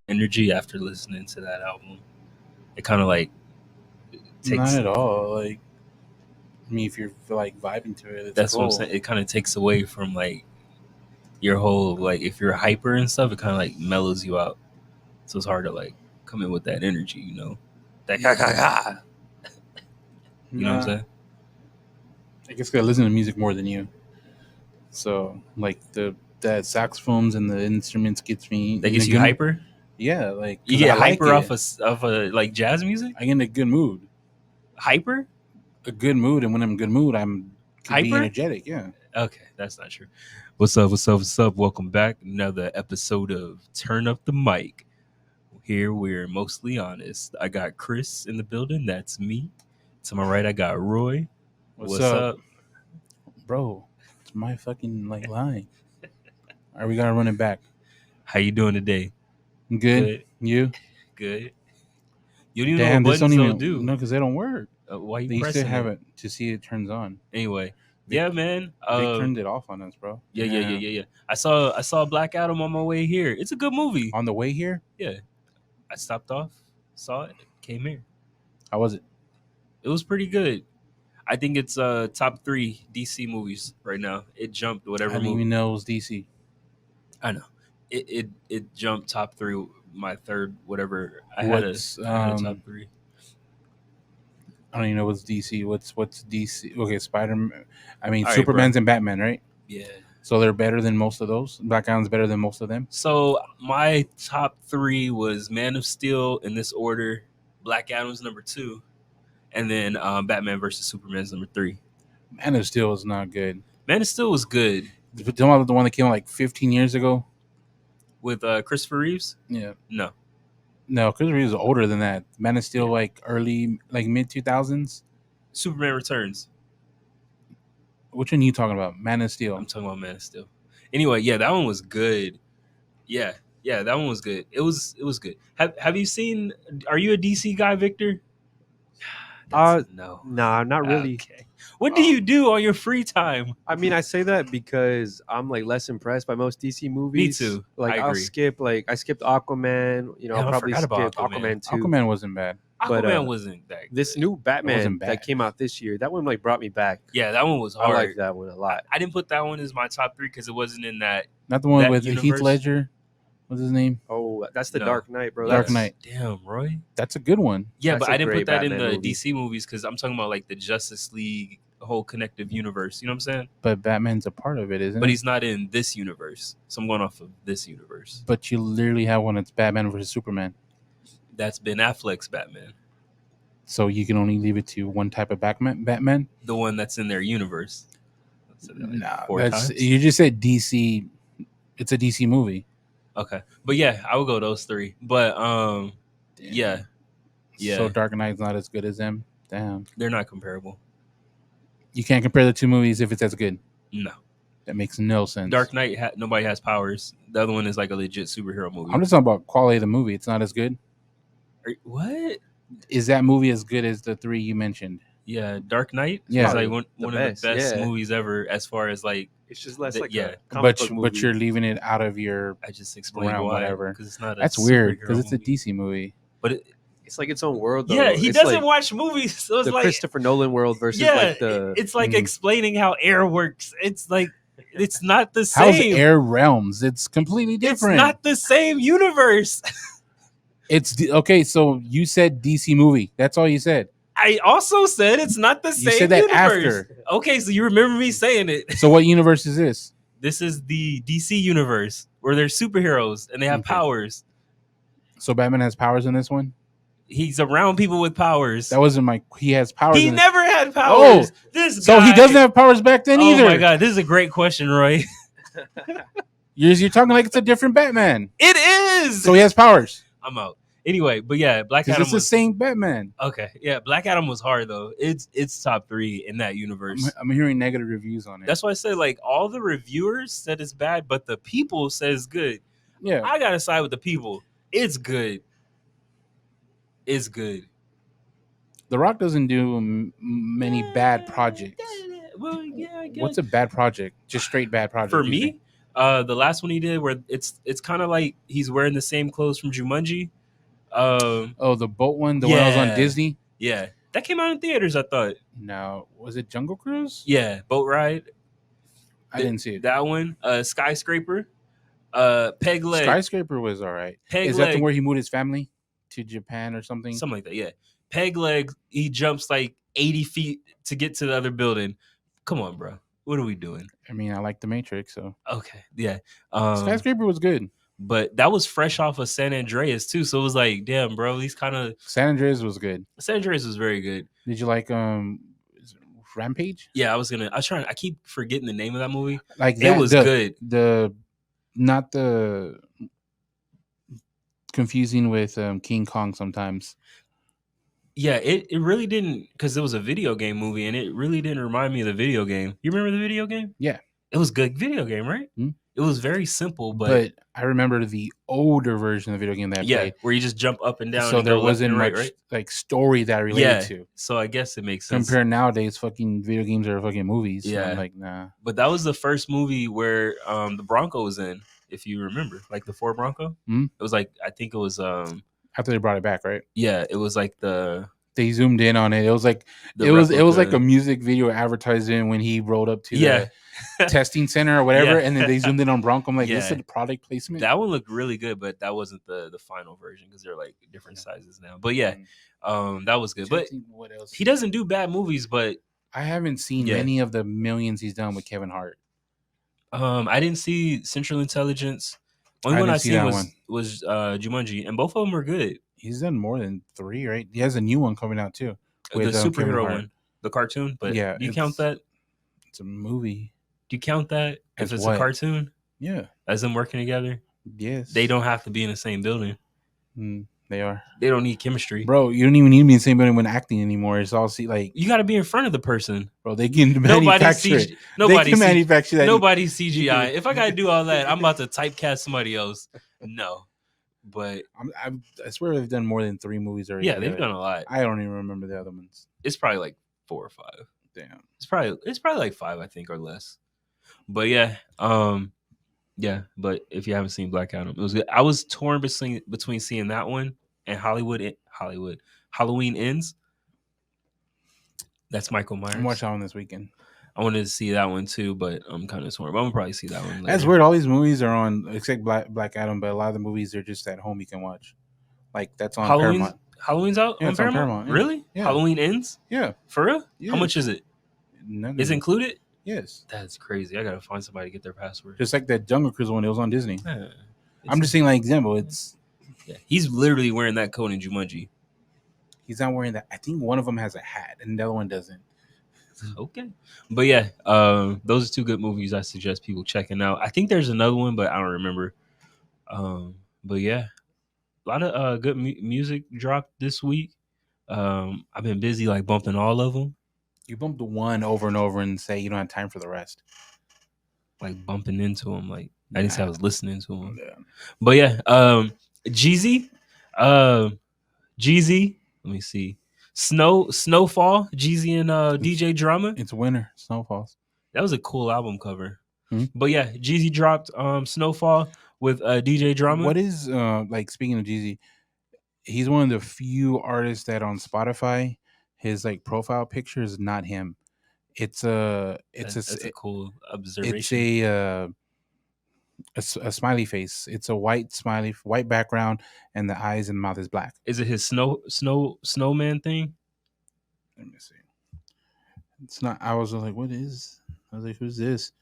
energy after listening to that album. It kind of like takes. Not at all. Like, I mean, if you're like vibing to it, it's That's cool. what I'm saying. It kind of takes away from like your whole like if you're hyper and stuff. It kind of like mellows you out. So it's hard to like come in with that energy, you know. That you know what I'm saying? I guess I listen to music more than you. So like that saxophones and the instruments gets me. That gets you hyper. Yeah, like you get hyper off of a like jazz music. I get in a good mood. Hyper. A good mood, and when I'm in a good mood, I'm hyper, energetic. Yeah. Okay, that's not true. What's up? What's up? What's up? Welcome back. Another episode of Turn Up the Mic. Here we're mostly honest. I got Kris in the building. That's me. To my right, I got Roy. What's up? Bro? It's my fucking like line. Are we gonna run it back? How you doing today? Good. You? Good. You don't even know what buttons they'll do. No, because they don't work. Why you they pressing used to have it to see it turns on. Anyway, man. They turned it off on us, bro. Yeah. I saw Black Adam on my way here. It's a good movie. On the way here? Yeah. I stopped off, saw it, came here. How was it? It was pretty good. I think it's top 3 DC movies right now. It jumped whatever. I didn't even know it was DC. I know. It jumped top 3. My third, whatever. I had a top 3. I don't even know what's DC. What's DC? Okay, Spider-Man. I mean, Superman's and Batman, right? Yeah. So they're better than most of those? Black Adam's better than most of them? So my top 3 was Man of Steel in this order. Black Adam's number 2. And then Batman versus Superman's number 3. Man of Steel was not good. Man of Steel was good. The one that came out like 15 years ago? With Christopher Reeves? Yeah. No, Christopher Reeves is older than that. Man of Steel, like early, like mid-2000s? Superman Returns. Which one are you talking about? Man of Steel. I'm talking about Man of Steel. Anyway, yeah, that one was good. Yeah, that one was good. It was good. Have you seen? Are you a DC guy, Victor? No, not really. Okay. What do you do on your free time? I mean, I say that because I'm like less impressed by most DC movies. Me too. Like I skipped Aquaman. You know, I'll probably skip Aquaman 2. Aquaman wasn't bad. Aquaman wasn't that good. This new Batman that came out this year, that one like brought me back. Yeah, that one was hard. I like that one a lot. I didn't put that one as my top 3 because it wasn't in that. Not the one with Heath Ledger. What's his name? Oh, that's the Dark Knight, bro. Dark Knight. Damn, Roy. That's a good one. Yeah, but I didn't put that in the DC movies because I'm talking about like the Justice League, whole connective universe. You know what I'm saying? But Batman's a part of it, isn't it? But he's not in this universe. So I'm going off of this universe. But you literally have one that's Batman versus Superman. That's Ben Affleck's Batman. So you can only leave it to one type of Batman? The one that's in their universe. You just said DC. It's a DC movie. Okay. But yeah, I would go those 3. But yeah. So Dark Knight's not as good as them? Damn. They're not comparable. You can't compare the 2 movies if it's as good? No. That makes no sense. Dark Knight, nobody has powers. The other one is like a legit superhero movie. I'm just talking about quality of the movie. It's not as good? What? Is that movie as good as the 3 you mentioned? Yeah, Dark Knight. Yeah, it's like one of the best movies ever, as far as like. It's just less like a comic book movie. But you're leaving it out of your. I just explained why. Whatever. Because it's not. That's weird because it's a DC movie. But it's like its own world. Though. Yeah, he doesn't watch movies. So it's the like Christopher Nolan world versus like the. It's like explaining how air works. It's like it's not the same. How's air realms? It's completely different. It's not the same universe. Okay. So you said DC movie. That's all you said. I also said it's not the same. You said that universe. after. Okay, so you remember me saying it. So what universe is this? This is the DC universe where they're superheroes and they have powers. So Batman has powers in this one? He's around people with powers. That wasn't he has powers. He never had powers. So he doesn't have powers back then either. Oh my God, this is a great question, Roy. You're talking like it's a different Batman. It is. So he has powers. I'm out. Anyway, but yeah, Black Adam. It's the same Batman. Okay, yeah, Black Adam was hard though. It's top 3 in that universe. I'm hearing negative reviews on it. That's why I said like all the reviewers said it's bad, but the people said it's good. Yeah, I gotta side with the people. It's good. It's good. The Rock doesn't do many bad projects. Well, yeah, I guess. What's a bad project? Just straight bad project for me? The last one he did, where it's kind of like he's wearing the same clothes from Jumanji. The boat one, the one that was on Disney. Yeah, that came out in theaters. I thought. No, was it Jungle Cruise? Yeah, boat ride. I didn't see it. That one. Skyscraper. Peg leg. Skyscraper was all right. Is that the where he moved his family to Japan or something? Something like that. Yeah. Peg leg. He jumps like 80 feet to get to the other building. Come on, bro. What are we doing? I mean, I like The Matrix, so okay. Yeah. Skyscraper was good. But that was fresh off of San Andreas too, so it was like, damn, bro, these kind of San Andreas was good. San Andreas was very good. Did you like Rampage? Yeah, I keep forgetting the name of that movie. Like it was good. Not the confusing with King Kong sometimes. Yeah, it really didn't, because it was a video game movie, and it really didn't remind me of the video game. You remember the video game? Yeah, it was good video game, right? Mm-hmm. It was very simple, but I remember the older version of the video game that I played. Where you just jump up and down. So and there go wasn't left and much right? like story that I related to. So I guess it makes sense. Compared nowadays, fucking video games are fucking movies. Yeah, so I'm like, nah. But that was the first movie where the Bronco was in, if you remember, like the Ford Bronco. Mm-hmm. It was like, I think it was after they brought it back, right? Yeah, it was like they zoomed in on it. It was like it was like a music video advertisement when he rolled up to the testing center or whatever, and then they zoomed in on Bronco. I'm like, this is a product placement. That one looked really good, but that wasn't the final version because they're like different sizes now. But yeah, that was good. But what else? He doesn't do bad movies, but I haven't seen many of the millions he's done with Kevin Hart. I didn't see Central Intelligence. Only one I seen was Jumanji, and both of them were good. He's done more than 3, right? He has a new one coming out too. With the superhero one, the cartoon. But do you count that? It's a movie. Do you count that if it's a cartoon? Yeah. As them working together? Yes. They don't have to be in the same building. They are. They don't need chemistry. Bro, you don't even need to be in the same building when acting anymore. It's all like you got to be in front of the person. Bro, they can manufacture it. Nobody's CGI. If I got to do all that, I'm about to typecast somebody else. No. But I swear they've done more than 3 movies already. Yeah, they've done a lot. I don't even remember the other ones. It's probably like 4 or 5. Damn. It's probably like 5, I think, or less. But yeah, yeah. But if you haven't seen Black Adam, it was good. I was torn between seeing that one and Halloween Ends. That's Michael Myers. I'm watching that one this weekend. I wanted to see that one too, but I'm kind of torn. But I'm gonna probably see that one later. That's weird. All these movies are on, except Black Adam, but a lot of the movies are just at home you can watch. Like that's on Paramount. Halloween's out on Paramount? Yeah. Really? Yeah. Halloween Ends? Yeah. For real? Yeah. How much is it? None is it included? Yes. That's crazy. I gotta find somebody to get their password. Just like that Jungle Cruise one, it was on Disney. I'm just saying, like example. He's literally wearing that coat in Jumanji. He's not wearing that. I think one of them has a hat, and the other one doesn't. Okay, but yeah, those are 2 good movies I suggest people checking out. I think there's another one, but I don't remember. But yeah, a lot of good music dropped this week. I've been busy like bumping all of them. You bump the one over and over and say you don't have time for the rest. Like bumping into them, like I didn't say I was listening to them. Yeah. But yeah, Jeezy, let me see. Snowfall, Jeezy and DJ Drama. It's winter, Snowfalls. That was a cool album cover. Mm-hmm. But yeah, Jeezy dropped Snowfall with DJ Drama. What is like, speaking of Jeezy, he's one of the few artists that on Spotify his like profile picture is not him. That's a cool observation. It's a smiley face. It's a white background, and the eyes and mouth is black. Is it his snowman thing? Let me see. It's not. I was like, what is? I was like, who's this?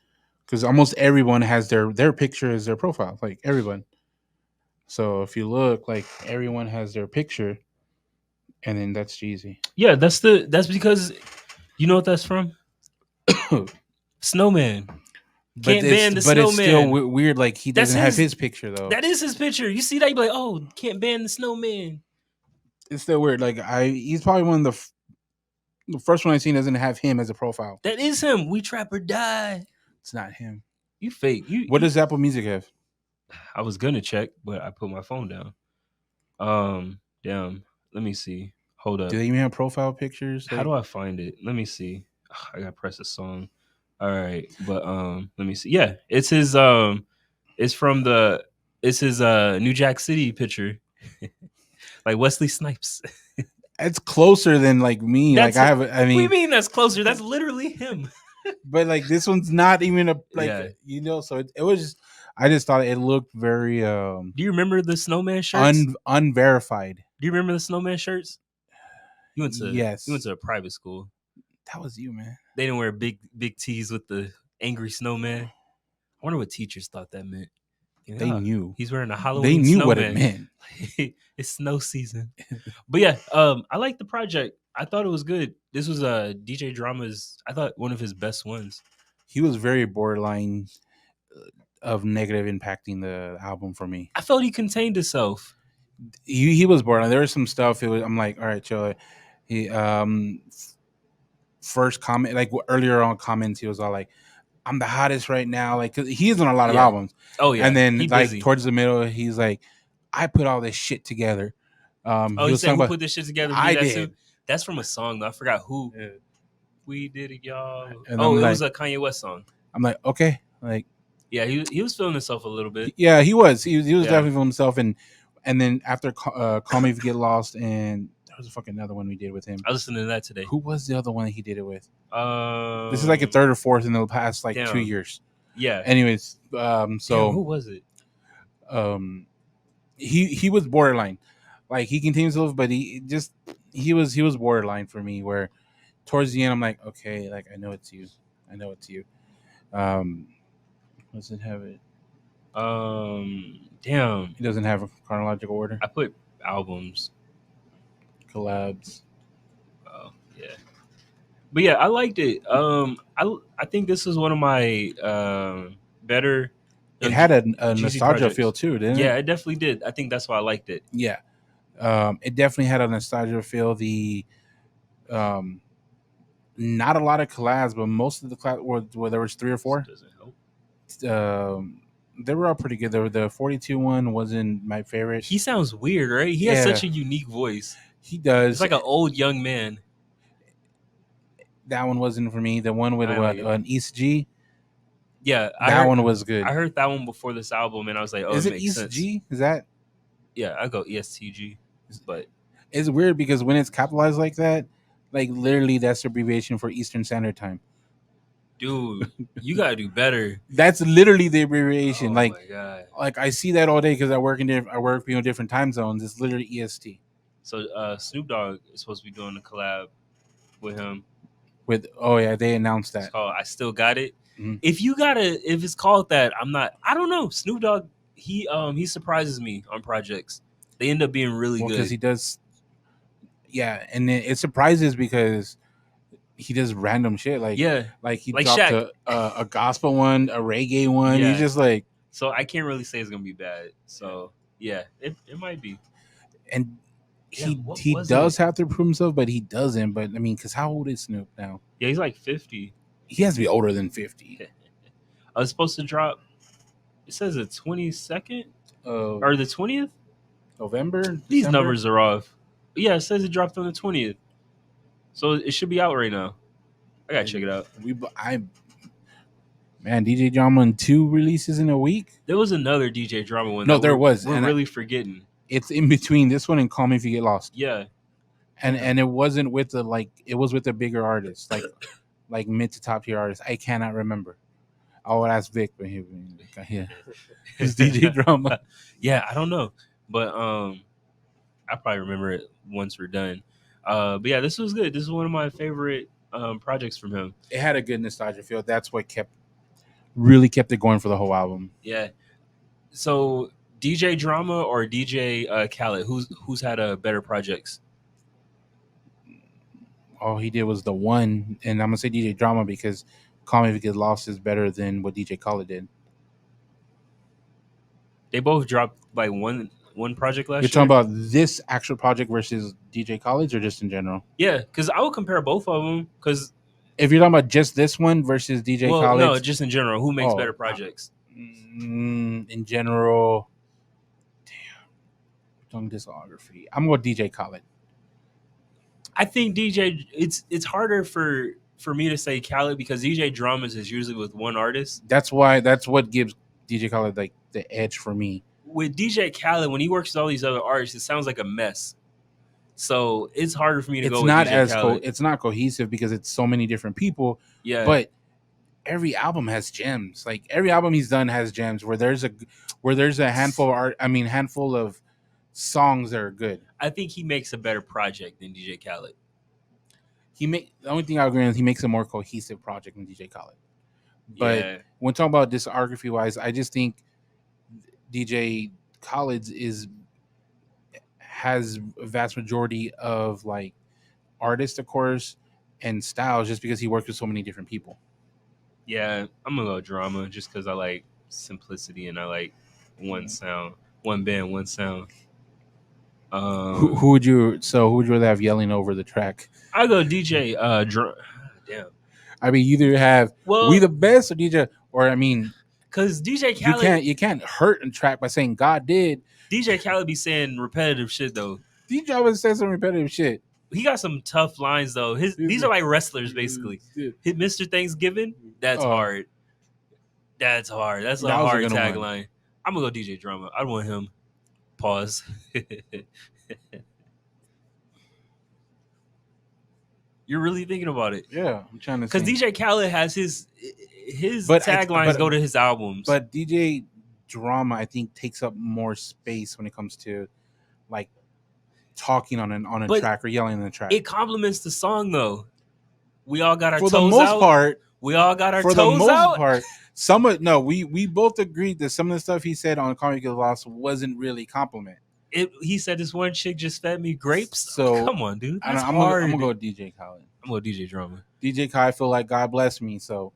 Because almost everyone has their picture as their profile. Like everyone. So if you look, like everyone has their picture, and then that's Jeezy. Yeah, that's because you know what that's from? Snowman. Can't ban the snowman. But it's still weird. Like he doesn't have his picture though. That is his picture. You see that? You be like, oh, can't ban the snowman. It's still weird. Like he's probably one of the first one I've seen doesn't have him as a profile. That is him. We Trap or Die. It's not him. You fake. What does Apple Music have? I was gonna check, but I put my phone down. Damn. Let me see. Hold up. Do they even have profile pictures? How do I find it? Let me see. I gotta press a song. All right, but let me see. Yeah, it's his it's from the it's his New Jack City picture, like Wesley Snipes. It's closer than like me. That's like I have. I what do you mean, mean that's closer? That's literally him. but like this one's not even a like Yeah. So it was just. I just thought it looked very Do you remember the snowman shirts? unverified. Do you remember the snowman shirts? You went Yes, to a private school. that was you, man. They didn't wear big tees with the angry snowman. I wonder what teachers thought that meant. They Yeah, knew. he's wearing a They Halloween knew what it snowman. meant. It's snow season. But yeah, I like the project. I thought it was good. This was DJ Drama's. I thought one of his best ones. He was very borderline of negative impacting the album for me. I felt he contained himself. He was borderline. There was some stuff. I'm like, all right, chill. He first comment, like earlier on comments, he was all like, I'm the hottest right now. Like, 'cause he's on a lot of albums. Oh yeah. And then he like busy. towards the middle, he's like, I put all this shit together. He was said, talking who about, put this shit together? I That did. too? That's from a song though. I forgot who. Yeah. We did it, y'all. And Oh, I'm it like, was a Kanye West song. I'm like, okay, like, Yeah, he was feeling himself a little bit. yeah, he was Yeah. definitely for himself. And then after Call Me If You Get Lost, and there was a fucking another one we did with him. I listened to that today. Who was the other one that he did it with? This is This like a third or fourth in the past like 2 years. Yeah. Anyways, Damn, so who was it? He was borderline. Like he contained himself, but he was borderline for me. Where towards the end, I'm like, okay, like I know it's you. Does it have it? Damn. He doesn't have a chronological order. I put albums. Collabs. Oh yeah. But yeah, I liked it. I think this is one of my better. It had a Jeezy nostalgia projects. feel too, didn't it? Yeah, it definitely did. I think that's why I liked it. Yeah. It definitely had a nostalgia feel. The not a lot of collabs, but most of the collabs where there was 3 or 4. Doesn't help. They were all pretty good. The 42 one wasn't my favorite. He sounds weird, right? He has such a unique voice. He does. It's like an old young man. That one wasn't for me. The one with an East G. Yeah, that one was good. I heard that one before this album, and I was like, "Oh, is it it makes East sense. G? Is that? Yeah, I go ESTG, but it's weird because when it's capitalized like that, like literally that's the abbreviation for Eastern Standard Time. Dude, you gotta do better. That's literally the abbreviation. Oh like, my god. Like I see that all day because I work different time zones. It's literally EST. So Snoop Dogg is supposed to be doing a collab with him. They announced that. It's called I Still Got It. Mm-hmm. If it's called that, I don't know. Snoop Dogg, he surprises me on projects. They end up being really good because he does. Yeah, and it surprises because he does random shit like he dropped a gospel one, a reggae one. Yeah. He's just like, so I can't really say it's gonna be bad. So yeah, it might be. And he does have to prove himself, but he doesn't. But I mean, because how old is Snoop now? Yeah, he's like 50. He has to be older than 50. I was supposed to drop. It says the 22nd or the 20th November. These December? Numbers are off. Yeah, it says it dropped on the 20th, so it should be out right now. I gotta check it out. DJ Drama 2 releases in a week. There was another DJ Drama one. No, there was. We're really forgetting. It's in between this one and Call Me If You Get Lost. Yeah, and it wasn't with it was with the bigger artists, like mid to top tier artists. I cannot remember. I would ask Vic, but he's DJ Drama. Yeah, I don't know, but I probably remember it once we're done. But yeah, this was good. This is one of my favorite projects from him. It had a good nostalgia feel. That's what really kept it going for the whole album. Yeah. So DJ Drama or DJ Khaled, who's had a better projects? All he did was the one, and I'm gonna say DJ Drama because Call Me If You Get Lost is better than what DJ Khaled did. They both dropped like one project last year. You're talking about this actual project versus DJ Khaled's, or just in general? Yeah, because I would compare both of them. Because if you're talking about just this one versus DJ Khaled, no, just in general, who makes better projects? In general, damn, discography. I'm going DJ Khaled. I think DJ. It's harder for for me to say Khaled because DJ Dramas is usually with one artist. That's what gives DJ Khaled like the edge for me. With DJ Khaled, when he works with all these other artists, it sounds like a mess. So it's harder for me to go with DJ Khaled. It's not cohesive because it's so many different people. Yeah. But every album has gems. Like every album he's done has gems where there's a handful of songs that are good. I think he makes a better project than DJ Khaled. The only thing I agree with, he makes a more cohesive project than DJ Khaled. But when talking about discography wise, I just think DJ Khaled's has a vast majority of like artists, of course, and styles just because he works with so many different people. Yeah, I'm gonna go Drama just because I like simplicity and I like one sound, one band, one sound. Who would you rather have yelling over the track? I go DJ. Damn. I mean, either have We the Best or DJ, or I mean, because DJ Khaled, you can't hurt a track by saying God did. DJ Khaled be saying repetitive shit though. DJ always says some repetitive shit. He got some tough lines though. These are like wrestlers basically. Hit Mr. Thanksgiving. That's hard. That's hard. That's a hard tagline. I'm gonna go DJ Drama. I want him. Pause. You're really thinking about it. Yeah, I'm trying to. Because DJ Khaled has his taglines go to his albums. But DJ Drama, I think, takes up more space when it comes to like talking on a track or yelling on the track. It complements the song though. We all got our for toes the most out. part. We all got our for toes the most out. part. We both agreed that some of the stuff he said on Comedy Kills Lost wasn't really compliment. He said this one chick just fed me grapes. So come on, dude. That's I'm hard. gonna go with DJ Khaled. I'm gonna go DJ Drama. DJ Khaled, I feel like God bless me. So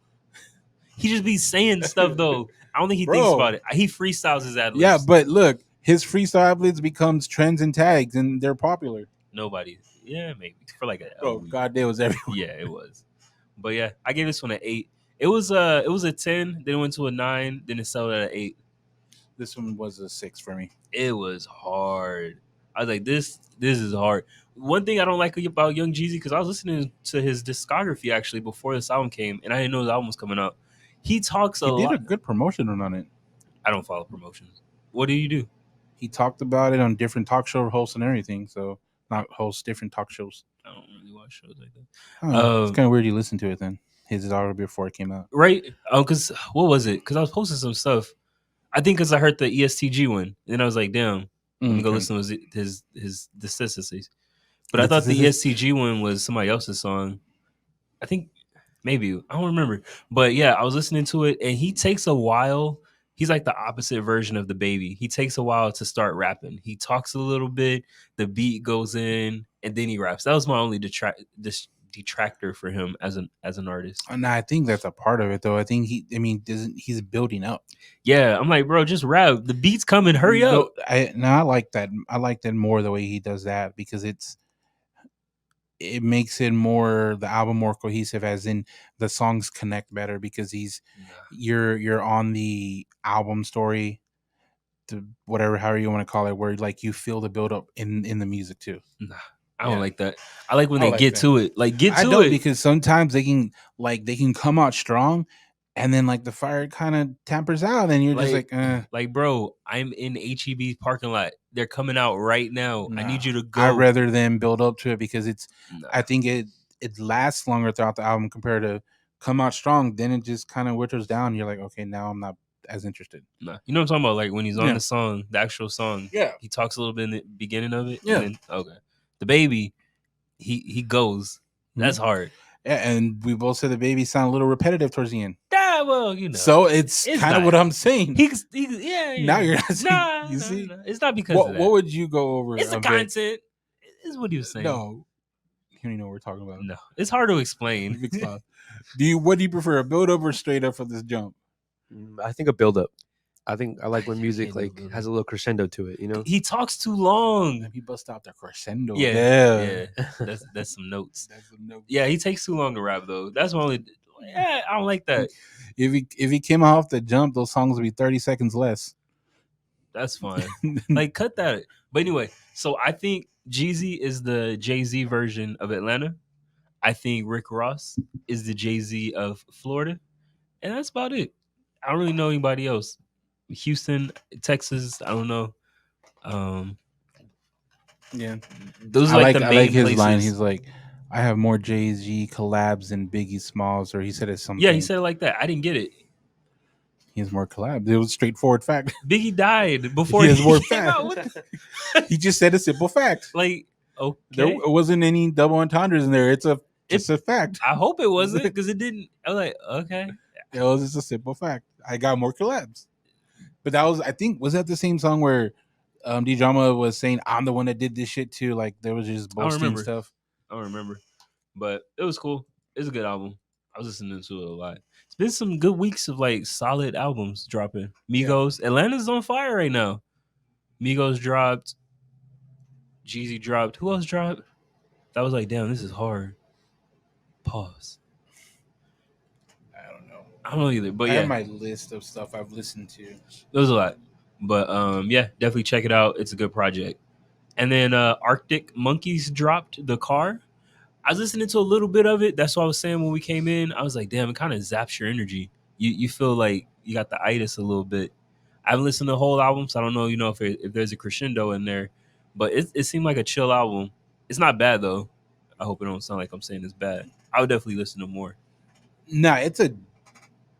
he just be saying stuff though. I don't think he thinks about it. He freestyles his ad libs. Yeah, but look, his freestyle ad libs becomes trends and tags, and they're popular. Nobody. Yeah, maybe for like a week. God, it was everywhere. Yeah, it was. But yeah, I gave this one an 8. It was a 10, then it went to a 9, then it settled at an 8. This one was a 6 for me. It was hard. I was like, this is hard. One thing I don't like about Young Jeezy, because I was listening to his discography actually before this album came, and I didn't know the album was coming out. He talks a lot. He did a good promotion on it. I don't follow promotions. What do you do? He talked about it on different talk show hosts and everything. So not hosts, different talk shows. I don't really watch shows like that. It's kind of weird you listened to it then. His already before it came out. Right? Because what was it? Because I was posting some stuff. I think because I heard the ESTG one. And then I was like, damn, let me go listen to his statistics. But I thought the ESTG one was somebody else's song. I think maybe. I don't remember. But yeah, I was listening to it, and he takes a while. He's like the opposite version of the Baby. He takes a while to start rapping. He talks a little bit, the beat goes in, and then he raps. That was my only detractor for him as an artist. And I think that's a part of it, though. I think he's building up. Yeah, I'm like, bro, just rap. The beat's coming. Hurry up. I like that. I like that more the way he does that because it makes it the album more cohesive, as in the songs connect better because you're on the album story, however you want to call it, where like you feel the build up in the music too. Nah, I don't like that. I like when they get to it. Like get to it because sometimes they can come out strong. And then like the fire kind of tampers out, and you're just like, bro, I'm in HEB parking lot. They're coming out right now. I need you to go. I'd rather them build up to it because I think it lasts longer throughout the album compared to come out strong. Then it just kind of withers down. You're like, okay, now I'm not as interested. Nah. You know what I'm talking about? Like when he's on the song, the actual song. Yeah. He talks a little bit in the beginning of it. Yeah. And then, okay. The Baby, he goes. That's hard. Yeah, and we both said the Baby sound a little repetitive towards the end. Yeah, well, you know. So it's kind of what I'm saying. Yeah. Now you're not saying. Nah, you see, it's not because of that. What would you go over? It's the content. It's what he was saying. No, you don't even know what we're talking about. No, it's hard to explain. What do you prefer, a build up or straight up for this jump? I think a build up. I like when music like has a little crescendo to it, you know. He talks too long. He busts out the crescendo. Yeah. That's some notes. Yeah, he takes too long to rap though. That's my only. Yeah, I don't like that. If he came off the jump, those songs would be 30 seconds less. That's fine. Like cut that. But anyway, so I think Jeezy is the Jay-Z version of Atlanta. I think Rick Ross is the Jay-Z of Florida, and that's about it. I don't really know anybody else. Houston, Texas, I don't know. Um, Yeah, those are like the I like main his line. places. He's like, I have more Jay-Z collabs than Biggie Smalls, or he said it something. Yeah, he said it like that. I didn't get it. He has more collabs. It was a straightforward fact. Biggie died before He has more came facts. out with He just said a simple fact. like, There okay. wasn't any double entendres in there. It's just a fact. I hope it wasn't because it didn't. I was like, okay. It was just a simple fact. I got more collabs. But that was, I think, was that the same song where D Drama was saying, I'm the one that did this shit too? Like, there was just boasting stuff. I don't remember. But it was cool. It's a good album. I was listening to it a lot. It's been some good weeks of like solid albums dropping. Migos. Yeah. Atlanta's on fire right now. Migos dropped. Jeezy dropped. Who else dropped? That was like, damn, this is hard. Pause. I don't know either, but I yeah, have my list of stuff I've listened to. There was a lot, but yeah, definitely check it out. It's a good project. And then Arctic Monkeys dropped The Car. I was listening to a little bit of it. That's what I was saying when we came in. I was like, damn, it kind of zaps your energy. You feel like you got the itis a little bit. I haven't listened to the whole album, so I don't know, if there's a crescendo in there, but it seemed like a chill album. It's not bad though. I hope it don't sound like I'm saying it's bad. I would definitely listen to more. Nah, it's a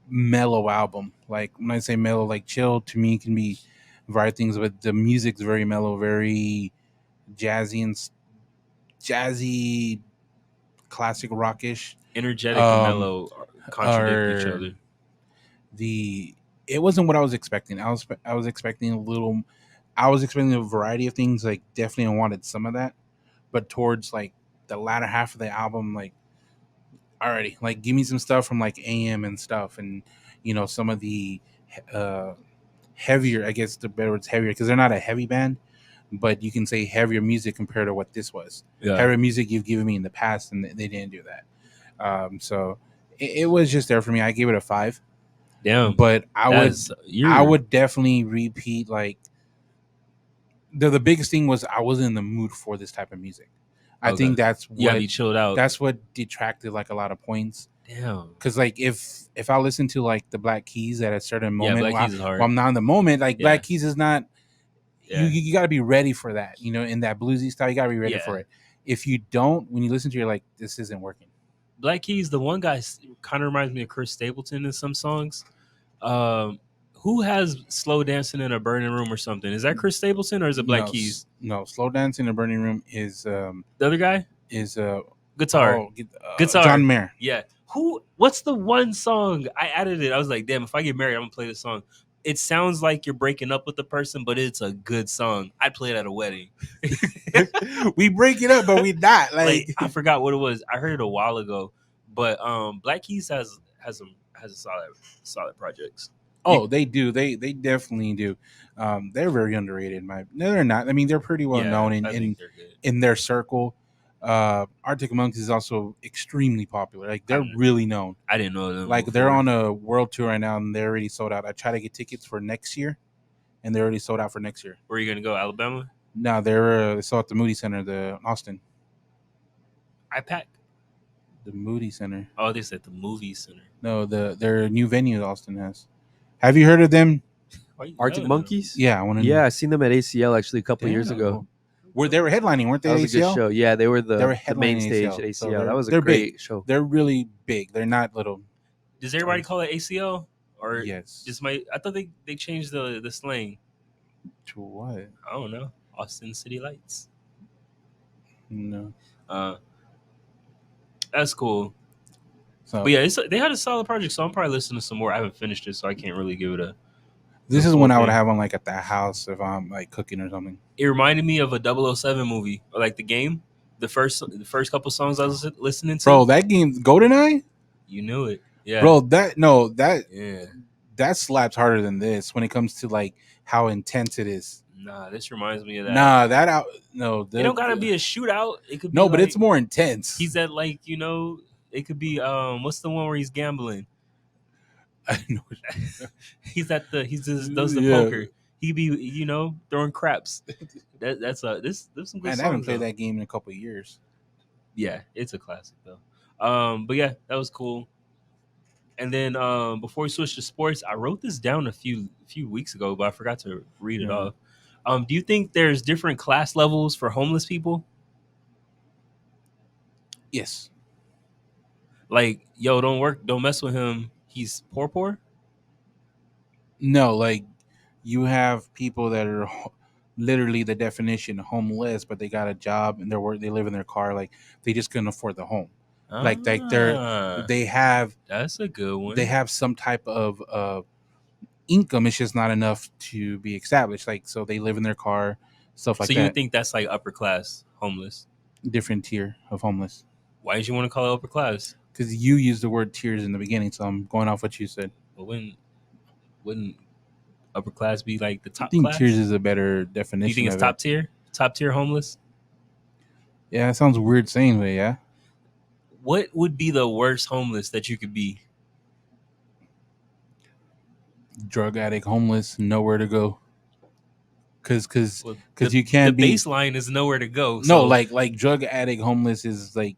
mellow album. Like when I say mellow, like chill to me can be a variety of things, but the music's very mellow, very jazzy, classic rockish. Energetic and mellow contradict each other. It wasn't what I was expecting. I was expecting a variety of things. Like definitely I wanted some of that, but towards like the latter half of the album, like already like give me some stuff from like AM and stuff, and some of the heavier, I guess the better word's heavier, because they're not a heavy band, but you can say heavier music compared to what this was. Heavier music you've given me in the past, and they didn't do that. So it was just there for me. I gave it a 5. Damn, but I would definitely repeat. Like the biggest thing was I wasn't in the mood for this type of music. I think that's what you chilled out. That's what detracted like a lot points. Damn, because like if I listen to like the Black Keys at a certain moment, Black Keys is hard. While I'm not in the moment, like Black Keys is not. You got to be ready for that. In that bluesy style, you got to be ready for it. If you don't, when you listen to it, you're like, this isn't working. Black Keys, the one guy kind of reminds me of Chris Stapleton in some songs. Who has Slow Dancing in a Burning Room or something? Is that Chris Stapleton or is it Black Keys? No, Slow Dancing in a Burning Room is the other guy? Is Guitar. Guitar. John Mayer. Yeah. What's the one song? I added it. I was like, damn, if I get married, I'm gonna play this song. It sounds like you're breaking up with the person, but it's a good song. I'd play it at a wedding. We break it up, but we not. Like I forgot what it was. I heard it a while ago. But Black Keys has a solid projects. Oh, they do. They definitely do. They're very underrated. No, they're not. I mean, they're pretty well known in their circle. Artic Monkeys is also extremely popular. Like they're really known. I didn't know them. Like they're on a world tour right now, and they're already sold out. I tried to get tickets for next year, and they're already sold out for next year. Where are you gonna go? Alabama? No, they're sold at the Moody Center, the Austin. IPAC. The Moody Center. Oh, they said the Movie Center. No, their new venue Austin has. Have you heard of them? Artic Monkeys? Yeah, I seen them at ACL actually a couple years ago. Where they were headlining, weren't they? That was ACL? a good show. Yeah, they were the main stage at ACL. So that was a great show. They're really big. They're not little. Does everybody call it ACL? Or yes? I thought they changed the slang. To what? I don't know. Austin City Lights. No. That's cool. So, but yeah, they had a solid project, so I'm probably listening to some more. I haven't finished it, so I can't really give it a. This is one I would have on like at the house if I'm like cooking or something. It reminded me of a 007 movie, or like the game. The first couple songs I was listening to. Bro, that game, GoldenEye. You knew it, yeah. Bro, that slaps harder than this when it comes to like how intense it is. Nah, this reminds me of that. Nah, it don't gotta be a shootout. It could be but it's more intense. He's at like it could be what's the one where he's gambling? I know. He does the poker. He be throwing craps. There's some good songs. I haven't played that game in a couple of years. Yeah, it's a classic though. But yeah, that was cool. And then before we switch to sports, I wrote this down a few weeks ago, but I forgot to read it off. Do you think there's different class levels for homeless people? Yes. Like, yo, don't mess with him. He's poor. No, like you have people that are literally the definition homeless, but they got a job and they live in their car. Like they just couldn't afford the home. Like they have that's a good one. They have some type of income. It's just not enough to be established. Like so, they live in their car, stuff like that. So you think that's like upper class homeless? Different tier of homeless. Why did you want to call it upper class? Because you used the word tiers in the beginning, so I'm going off what you said. But wouldn't upper class be like the top? I think class? tiers is a better definition. You think it's top tier? Top tier homeless? Yeah, it sounds weird saying, but yeah. What would be the worst homeless that you could be? Drug addict, homeless, nowhere to go. Because you be. can't The baseline is nowhere to go. No, so. like drug addict, homeless is like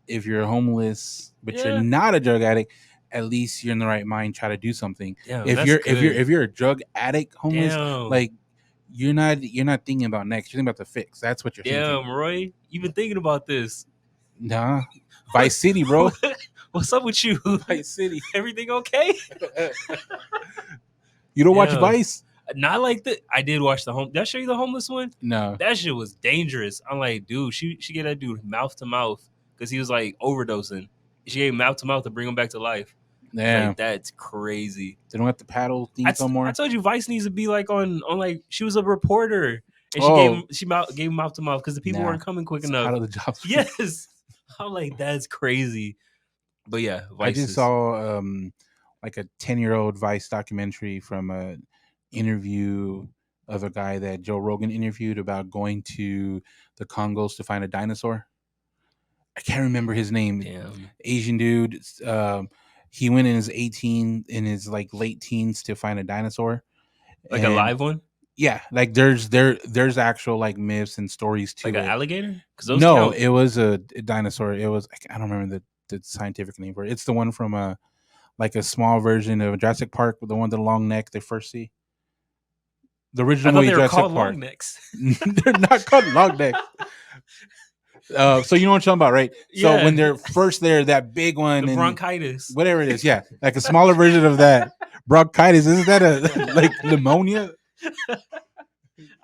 if you're homeless but you're not a drug addict, at least you're in the right mind. Try to do something. Damn, if you're a drug addict, homeless, like you're not thinking about next. You're thinking about the fix. That's what you're thinking. Damn, Roy, you've been thinking about this. Nah, Vice City, bro. What's up with you? Vice City. Everything okay? You don't watch Vice? Not like that. I did watch the home. Did I show you the homeless one? No. That shit was dangerous. I'm like, dude, she get that dude mouth to mouth because he was like overdosing. She gave mouth to mouth to bring him back to life. Yeah, like, that's crazy. They don't have to paddle things no more. I told you Vice needs to be like on like she was a reporter and she gave him mouth to mouth because the people weren't coming quick enough. Out of the job. Yes, I'm like that's crazy. But yeah, I just saw like a 10-year-old Vice documentary from a interview of a guy that Joe Rogan interviewed about going to the Congos to find a dinosaur. I can't remember his name. Damn. Asian dude. He went in his like late teens to find a dinosaur. Like a live one? Yeah, like there's actual like myths and stories too. Like an alligator? No, it was a dinosaur. It was I don't remember the scientific name for it. It's the one from like a small version of Jurassic Park, with the one with the long neck they first see. The original movie Jurassic Park. Long necks. They're not called long necks. So you know what I'm talking about, right? Yeah. So when they're first there, that big one, the bronchitis, whatever it is, yeah, like a smaller version of that bronchitis. Isn't that a like pneumonia?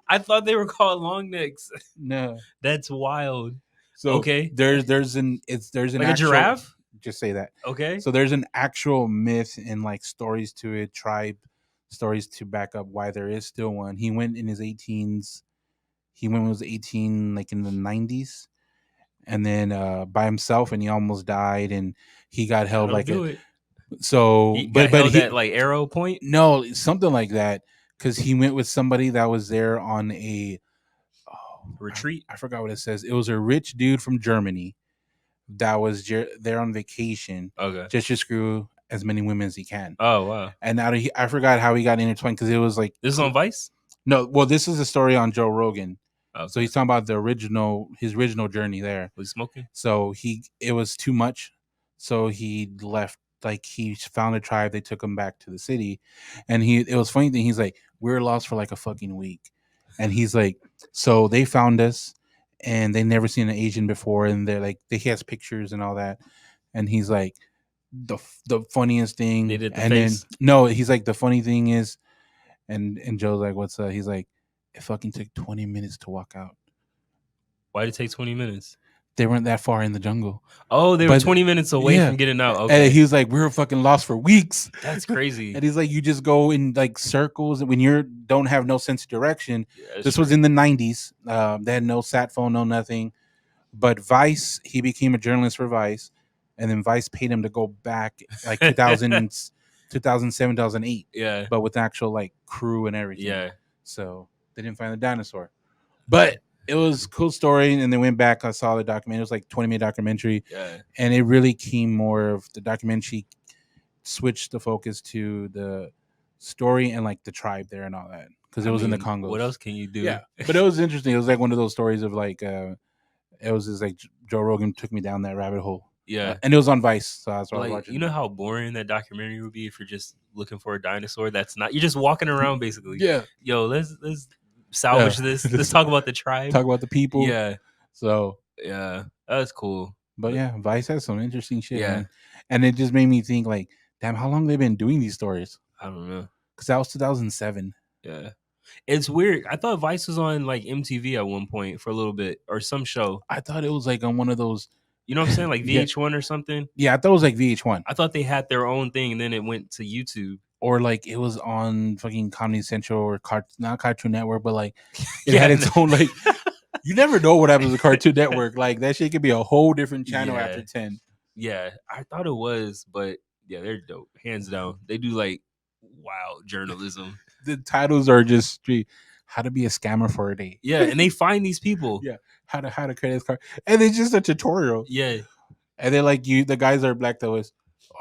I thought they were called long necks. No, that's wild. So okay, there's an like actual, a giraffe. Just say that. Okay. So there's an actual myth and like stories to it, tribe stories to back up why there is still one. He went in his 18s. He went when he was 18, like in the 90s, and then by himself, and he almost died, and he got held like a. So, he but he at like arrow point. No, something like that, because he went with somebody that was there on a retreat. I forgot what it says. It was a rich dude from Germany that was there on vacation. Okay. Just to screw as many women as he can. Oh wow! And now I forgot how he got intertwined, because it was like this is on Vice. No, well, this is a story on Joe Rogan. Okay. So he's talking about his original journey there. Was he smoking? So it was too much. So he left. Like he found a tribe. They took him back to the city, and it was funny thing. He's like, we were lost for like a fucking week, and he's like, so they found us, and they never seen an Asian before, and they're like, he has pictures and all that, and he's like, the funniest thing. They did the and face. Then no, he's like, the funny thing is, and Joe's like, what's up? He's like, it fucking took 20 minutes to walk out. Why did it take 20 minutes? They weren't that far in the jungle. Oh, they were 20 minutes away from getting out. Okay. And he was like, we were fucking lost for weeks. That's crazy. And he's like, you just go in like circles when you don't have no sense of direction. This was in the 90s. They had no sat phone, no nothing. But Vice, he became a journalist for Vice. And then Vice paid him to go back like 2007, 2008. Yeah. But with actual like crew and everything. Yeah. So they didn't find the dinosaur. But it was a cool story, and they went back. I saw the documentary. It was like 20-minute documentary, and it really came more of the documentary. Switched the focus to the story and like the tribe there and all that, because it was in the Congo. What else can you do? Yeah, but it was interesting. It was like one of those stories of like, it was just like Joe Rogan took me down that rabbit hole. Yeah. And it was on Vice, so that's what I was Like, watching. you know how boring that documentary would be if you're just looking for a dinosaur that's not, you're just walking around basically. Yeah. Yo, let's salvage this. Let's talk about the tribe. Talk about the people. Yeah. So Yeah, that's cool. But yeah, Vice has some interesting shit, Yeah. man. And it just made me think, like, damn, how long they've been doing these stories? I don't know. Because that was 2007. Yeah. It's weird. I thought Vice was on like MTV at one point for a little bit or some show. I thought it was like on one of those. You know what I'm saying? Like Yeah. VH1 or something. Yeah, I thought it was like VH1. I thought they had their own thing and then it went to YouTube. Or like it was on fucking Comedy Central or not Cartoon Network, but like it had its own like. You never know what happens to Cartoon Network. Like that shit could be a whole different channel after 10. Yeah, I thought it was, but yeah, they're dope, hands down. They do like wow journalism. The titles are just straight. How to be a scammer for a day. Yeah, and they find these people. Yeah, how to credit this card, and it's just a tutorial. Yeah, and then like the guys are black though is.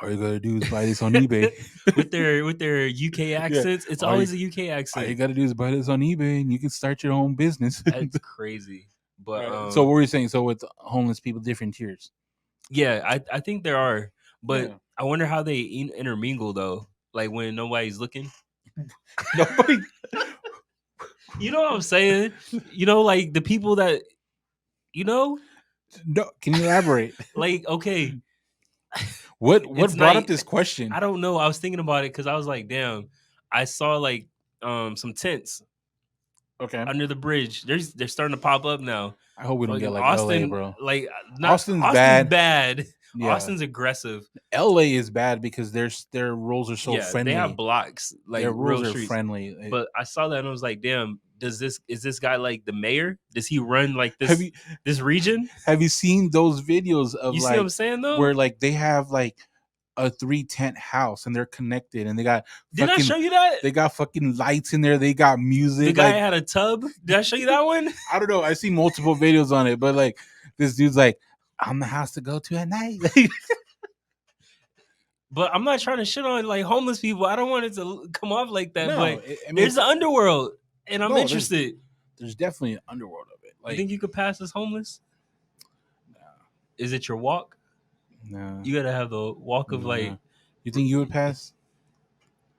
All you gotta do is buy this on eBay with their UK accents. Yeah. It's always a UK accent. All you gotta do is buy this on eBay, and you can start your own business. That's crazy. But right. So what were you saying? So with homeless people, different tiers. Yeah, I think there are, but I wonder how they intermingle though. Like when nobody's looking. Nobody. You know what I'm saying? You know, like the people that, you know. No, can you elaborate? Like okay. What brought up this question? I don't know. I was thinking about it because I was like, damn, I saw like some tents. Okay. Under the bridge. They're starting to pop up now. I hope we don't get like Austin, LA, bro. Like Austin's bad. Yeah. Austin's aggressive. LA is bad because their rules are so friendly. They have blocks. Like their rules are friendly. But I saw that and I was like, damn, is this guy like the mayor? Does he run like this this region? Have you seen those videos of you like see what I'm saying though? Where like they have like a 3-tent house and they're connected and they got Did I show you that? They got fucking lights in there, they got music. The guy had a tub. Did I show you that one? I don't know. I see multiple videos on it, but like this dude's like, I'm the house to go to at night. But I'm not trying to shit on like homeless people. I don't want it to come off like that. No, but there's an underworld and I'm interested. There's definitely an underworld of it. Like, you think you could pass as homeless? No. Is it your walk? No. You gotta have the walk of like. You think you would pass?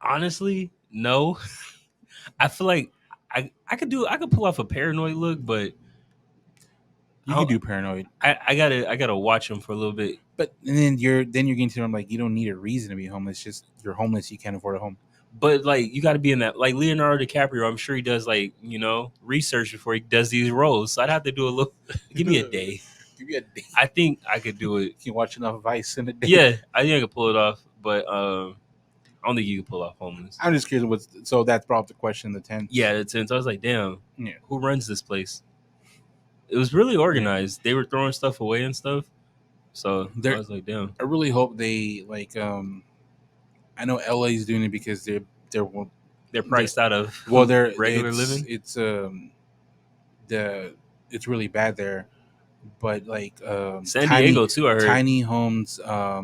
Honestly, no. I feel like I could pull off a paranoid look, but you can do paranoid. I gotta watch them for a little bit. But then you're getting to them like you don't need a reason to be homeless. Just you're homeless, you can't afford a home. But like you got to be in that, like Leonardo DiCaprio. I'm sure he does like research before he does these roles. So I'd have to do a little. Give me a day. Give me a day. I think I could do it. You can watch enough Vice in a day. Yeah, I think I could pull it off. But I don't think you can pull off homeless. I'm just curious. So that brought up the question. The tent. Yeah, the tent. I was like, damn. Yeah. Who runs this place? It was really organized. Yeah. They were throwing stuff away and stuff. So I was like, damn. I really hope they like. I know LA is doing it because they're priced out of they're regular living. It's really bad there, but like San Diego too. I heard tiny homes,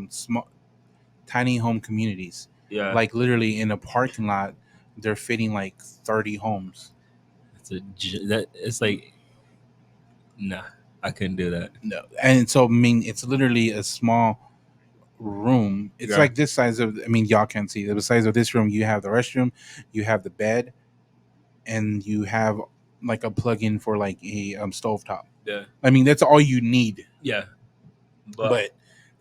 small tiny home communities. Yeah, like literally in a parking lot, they're fitting like 30 homes. It's like, nah, I couldn't do that. No, and so I mean, it's literally a small room. It's like this size of. I mean, y'all can't see the size of this room. You have the restroom, you have the bed, and you have like a plug-in for like a stovetop. Yeah, I mean that's all you need. Yeah, but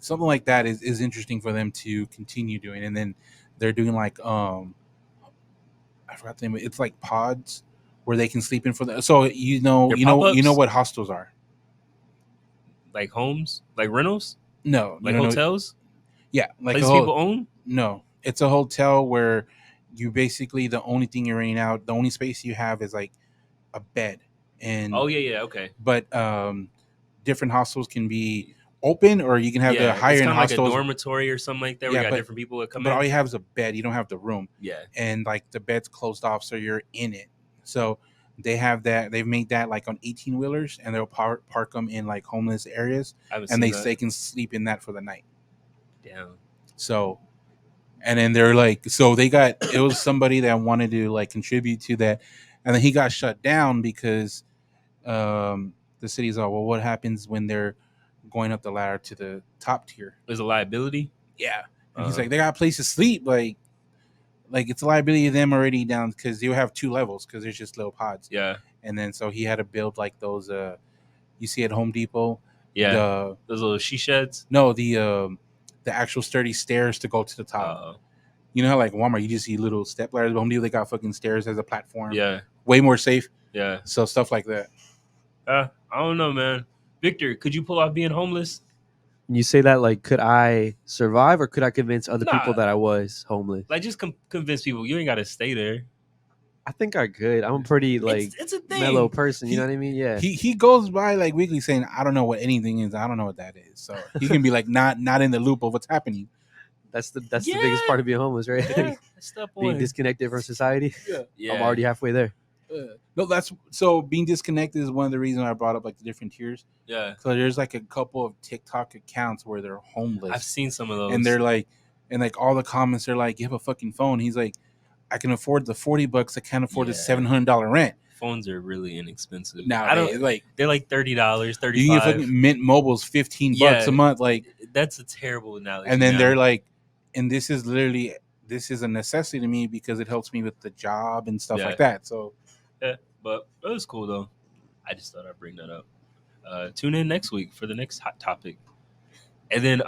something like that is interesting for them to continue doing, and then they're doing like I forgot the name. It's like pods where they can sleep in for the. So you know what hostels are. Like homes, like rentals. No, like hotels. Yeah, like people own. No, it's a hotel where you basically the only thing you're renting out, the only space you have is like a bed. And okay. But different hostels can be open, or you can have the higher end hostels, like a dormitory or something like that. Where you got different people that come in. But all you have is a bed. You don't have the room. Yeah, and like the bed's closed off, so you're in it. So they have that. They've made that like on 18-wheelers, and they'll park them in like homeless areas, and they can sleep in that for the night. Damn. So, and then they're like, so they got, it was somebody that wanted to like contribute to that. And then he got shut down because the city's all, well, what happens when they're going up the ladder to the top tier. There's a liability. Yeah, and he's like, they got a place to sleep. Like it's a liability of them already down because they have 2 levels because there's just little pods. Yeah, and then so he had to build like those. You see at Home Depot. Yeah, those little she sheds. No, the actual sturdy stairs to go to the top. You know how like Walmart, you just see little step ladders. But Home Depot, they got fucking stairs as a platform. Yeah, way more safe. Yeah, so stuff like that. I don't know, man. Victor, could you pull off being homeless? You say that like, could I survive, or could I convince other people that I was homeless? Like, just convince people you ain't got to stay there. I think I could. I'm a pretty like it's a thing. mellow person. You know what I mean? Yeah. He goes by like weekly saying, I don't know what anything is. I don't know what that is. So he can be like not in the loop of what's happening. That's the biggest part of being homeless, right? Yeah, step one. Being disconnected from society. Yeah. I'm already halfway there. No, that's so being disconnected is one of the reasons I brought up like the different tiers. Yeah. So there's like a couple of TikTok accounts where they're homeless. I've seen some of those. And they're like, and like all the comments are like, you have a fucking phone. He's like, I can afford the $40. I can't afford the $700 rent. Phones are really inexpensive. Now I don't like they're like $30, $35. You can get fucking Mint Mobile's $15 a month. Like that's a terrible analogy. And then they're like, and this is a necessity to me because it helps me with the job and stuff like that. So yeah, but it was cool though. I just thought I'd bring that up. Tune in next week for the next hot topic. And then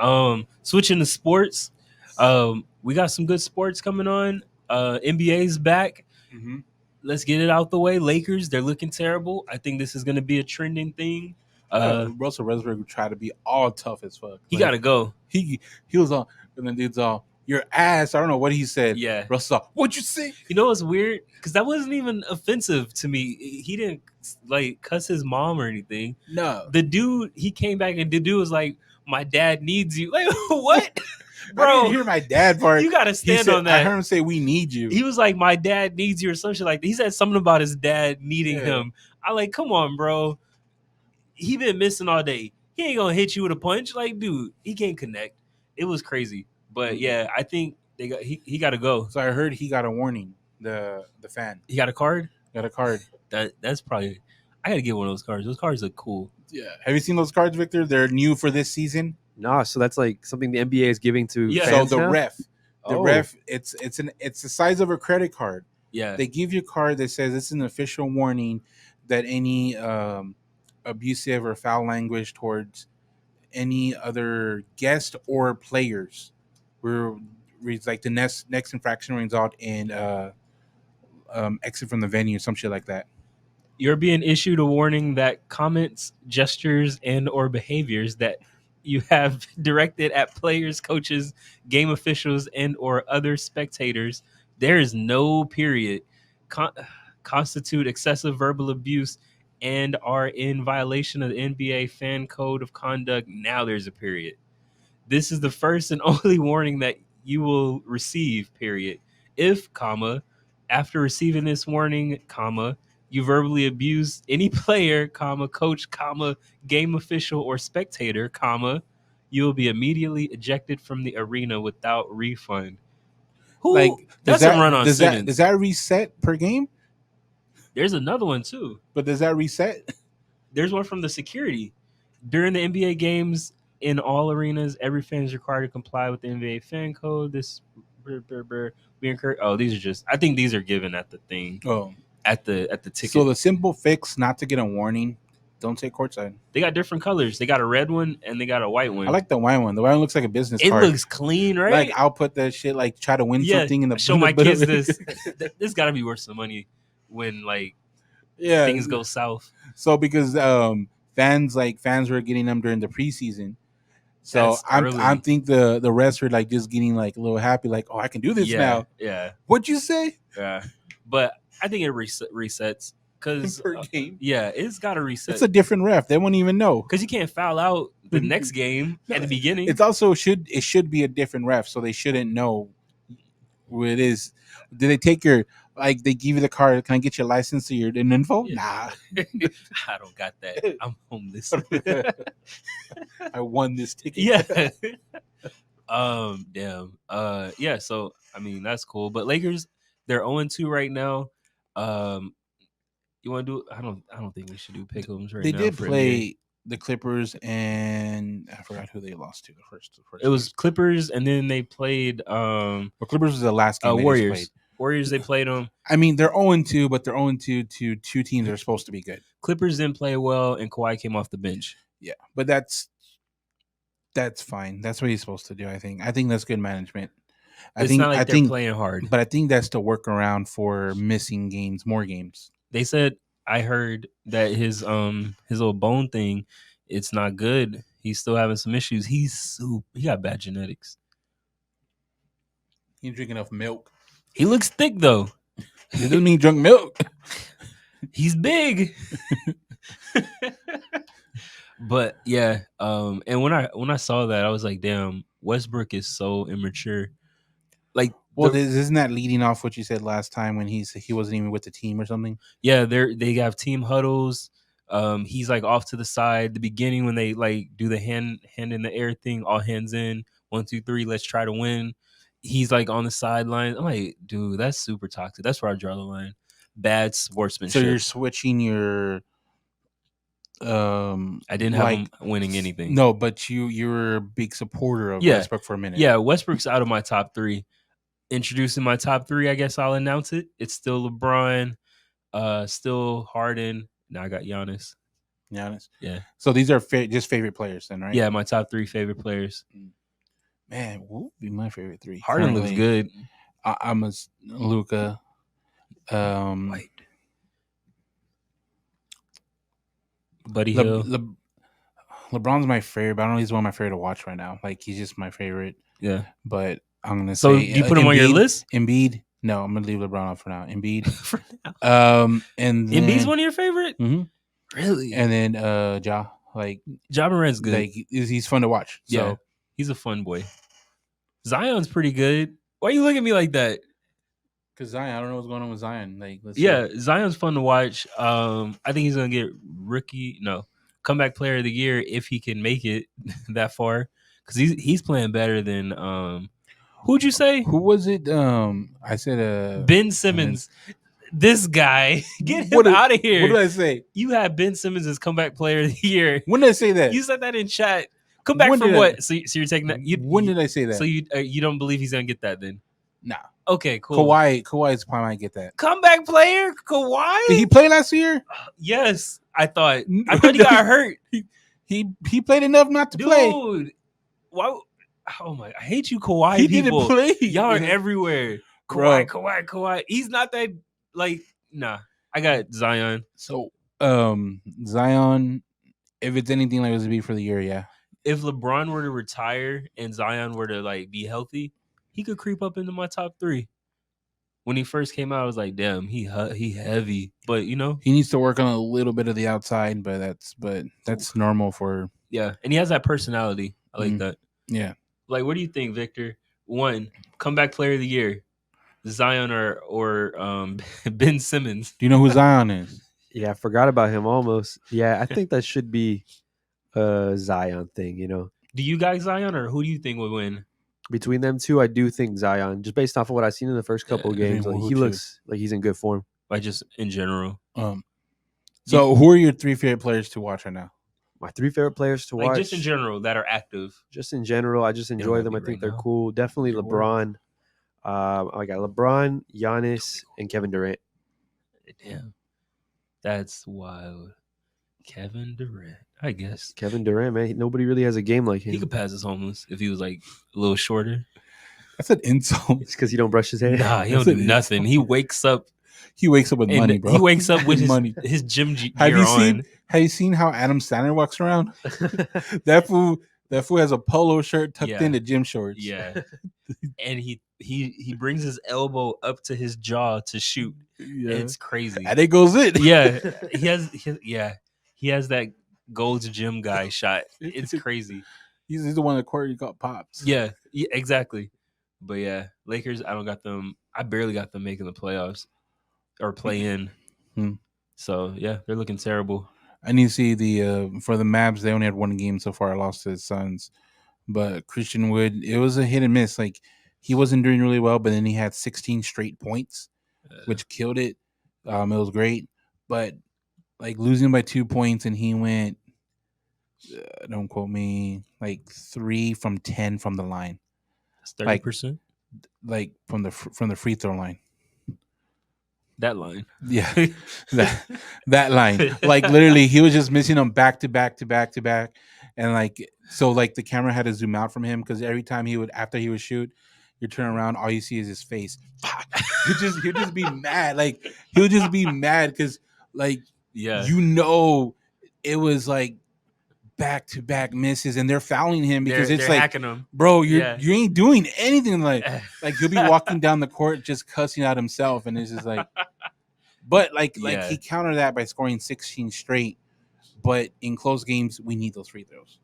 switching to sports, we got some good sports coming on. NBA's back. Mm-hmm. Let's get it out the way. Lakers, they're looking terrible. I think this is going to be a trending thing. Russell Westbrook would try to be all tough as fuck. He got to go. He was all, and the dude's all, your ass. I don't know what he said. Yeah. Russell, what'd you say? You know what's weird? Because that wasn't even offensive to me. He didn't like cuss his mom or anything. No. The dude, he came back and the dude was like, my dad needs you. Like, what? Bro, I didn't hear my dad part. You got to stand on that. I heard him say, we need you. He was like, my dad needs you or some shit like that. He said something about his dad needing him. I like, come on, bro. He been missing all day. He ain't going to hit you with a punch. Like, dude, he can't connect. It was crazy. But yeah, I think he got to go. So I heard he got a warning, the fan. He got a card? Got a card. That's probably, I got to get one of those cards. Those cards look cool. Yeah. Have you seen those cards, Victor? They're new for this season. No, so that's like something the NBA is giving to So fans the now? ref, it's the size of a credit card. Yeah. They give you a card that says it's an official warning that any abusive or foul language towards any other guest or players where reads like the next infraction result in exit from the venue or some shit like that. You're being issued a warning that comments, gestures, and or behaviors that you have directed at players, coaches, game officials, and or other spectators, there is no period, constitute excessive verbal abuse and are in violation of the NBA fan code of conduct. Now there's a period. This is the first and only warning that you will receive, period. If, comma, after receiving this warning, comma, you verbally abuse any player, comma, coach, comma, game official, or spectator, comma, you will be immediately ejected from the arena without refund. Like, that's a run-on sentence. Does that reset per game? There's another one too. But does that reset? There's one from the security. During the NBA games in all arenas, every fan is required to comply with the NBA fan code. This we encourage. Oh, these are just. I think these are given at the thing. Oh. At the ticket. So the simple fix not to get a warning, don't take courtside. They got different colors. They got a red one and they got a white one. I like the white one. The white one looks like a business card. It looks clean, right? Like I'll put that shit like try to win something in the show my kids this. This got to be worth some money when like things go south. So because fans were getting them during the preseason. So I think the refs were like just getting like a little happy, like, oh, I can do this now. Yeah. What'd you say? Yeah. But I think it resets because per game. Yeah, it's got to reset. It's a different ref. They won't even know because you can't foul out the next game at the beginning. It's also should be a different ref, so they shouldn't know who it is. Did they take your they give you the card? Can I get your license or your info? Yeah. Nah, I don't got that. I'm homeless. I won this ticket. Yeah. Damn. Yeah. So I mean that's cool, but Lakers they're 0-2 right now. You want to do? I don't think we should do pick'ems right now. They did play. the Clippers, and I forgot who they lost to the first. It was Game. Clippers, and then they played Well, Clippers was the last game they just Warriors. played. Warriors, they played them. I mean, they're 0-2, but they're 0-2 to two teams that are supposed to be good. Clippers didn't play well, and Kawhi came off the bench. Yeah, but that's fine. That's what he's supposed to do. I think that's good management. It's not like they're playing hard, but I think that's the workaround for missing more games. They said, I heard that his little bone thing, it's not good. He's still having some issues. He got bad genetics. He didn't drink enough milk. He looks thick though. It doesn't mean he drunk milk. He's big. But yeah, and when I saw that, I was like, damn, Westbrook is so immature. Like, well, isn't that leading off what you said last time when he wasn't even with the team or something? Yeah, they have team huddles. He's like off to the side. The beginning when they like do the hand in the air thing, all hands in, 1, 2, 3, let's try to win. He's like on the sideline. I'm like, dude, that's super toxic. That's where I draw the line. Bad sportsmanship. So you're switching your. I didn't have him winning anything. No, but you're a big supporter of Westbrook for a minute. Yeah, Westbrook's out of my top 3. Introducing my top 3, I guess I'll announce it. It's still LeBron, still Harden. Now I got Giannis. Yeah. So these are just favorite players then, right? Yeah, my top 3 favorite players. Man, what would be my favorite 3? Harden looks good. I'm a Luka. White. Buddy Hill. LeBron's my favorite, but I don't know he's one of my favorite to watch right now. Like, he's just my favorite. Yeah. But I'm gonna say. So do you put him on your list? Embiid. No, I'm gonna leave LeBron off for now. Embiid. For now. And then, Embiid's one of your favorite? Mm-hmm. Really? And then Ja. Like, Ja Morant's good. Like, he's fun to watch. So yeah, he's a fun boy. Zion's pretty good. Why you look at me like that? Because Zion, I don't know what's going on with Zion. Like, Zion's fun to watch. I think he's gonna get comeback player of the year if he can make it that far. Because he's playing better than who'd you say? Who was it? I said Ben Simmons. This guy, get him out of here. What did I say? You had Ben Simmons as comeback player of the year. When did I say that? You said that in chat. Come back from what? So you're taking that? When did I say that? So you don't believe he's gonna get that then? Nah. Okay, cool. Kawhi's probably might get that. Comeback player, Kawhi. Did he play last year? Yes, I thought he got hurt. He played enough not to play. Dude, why? Oh my! I hate you, Kawhi. He people. Didn't play. Y'all are everywhere. Kawhi. He's not that. Like, nah. I got Zion. So, Zion, if it's anything like it was to be for the year, yeah. If LeBron were to retire and Zion were to like be healthy, he could creep up into my top 3. When he first came out, I was like, damn, he heavy. But he needs to work on a little bit of the outside, but that's normal for. Yeah, and he has that personality. I like that. Yeah. Like, what do you think, Victor? 1, comeback player of the year, Zion or Ben Simmons? Do you know who Zion is? Yeah, I forgot about him almost. Yeah, I think that should be a Zion thing, Do you guys Zion, or who do you think would win? Between them two, I do think Zion, just based off of what I've seen in the first couple of games, like, he looks like he's in good form. Like, just in general. So who are your 3 favorite players to watch right now? My 3 favorite players to watch, just in general, that are active. Just in general, I just enjoy them. I think they're cool. Definitely LeBron. I got LeBron, Giannis, and Kevin Durant. Damn, that's wild. Kevin Durant, I guess. Kevin Durant, man, nobody really has a game like him. He could pass as homeless if he was like a little shorter. That's an insult. It's because he don't brush his hair. Nah, he don't do nothing. He wakes up. He wakes up with money, bro. He wakes up with his gym gear on. Have you seen how Adam Sandler walks around? That fool has a polo shirt tucked into gym shorts. Yeah, and he brings his elbow up to his jaw to shoot. Yeah. It's crazy. And it goes in. Yeah, he has that Gold's Gym guy shot. It's crazy. He's the one that Corey got pops. Yeah, exactly. But yeah, Lakers, I barely got them making the playoffs or play in. So yeah, they're looking terrible. I need to see for the Mavs, they only had 1 game so far. I lost to the Suns. But Christian Wood, it was a hit and miss. Like, he wasn't doing really well, but then he had 16 straight points, which killed it. It was great. But like, losing by 2 points, and he went Don't quote me. Like 3 from 10 from the line. That's 30%. Like from the free throw line. That line. Yeah, that line. Like literally, he was just missing them back to back to back to back, and like so, like the camera had to zoom out from him because every time after he would shoot, you turn around, all you see is his face. He'd just be mad. Like he would just be mad because like Yeah. It was like back to back misses, and they're fouling him because they're it's like, hacking him. bro, you ain't doing anything. Like he'll be walking down the court just cussing out himself, and it's just like, but like he countered that by scoring 16 straight. But in close games, we need those free throws.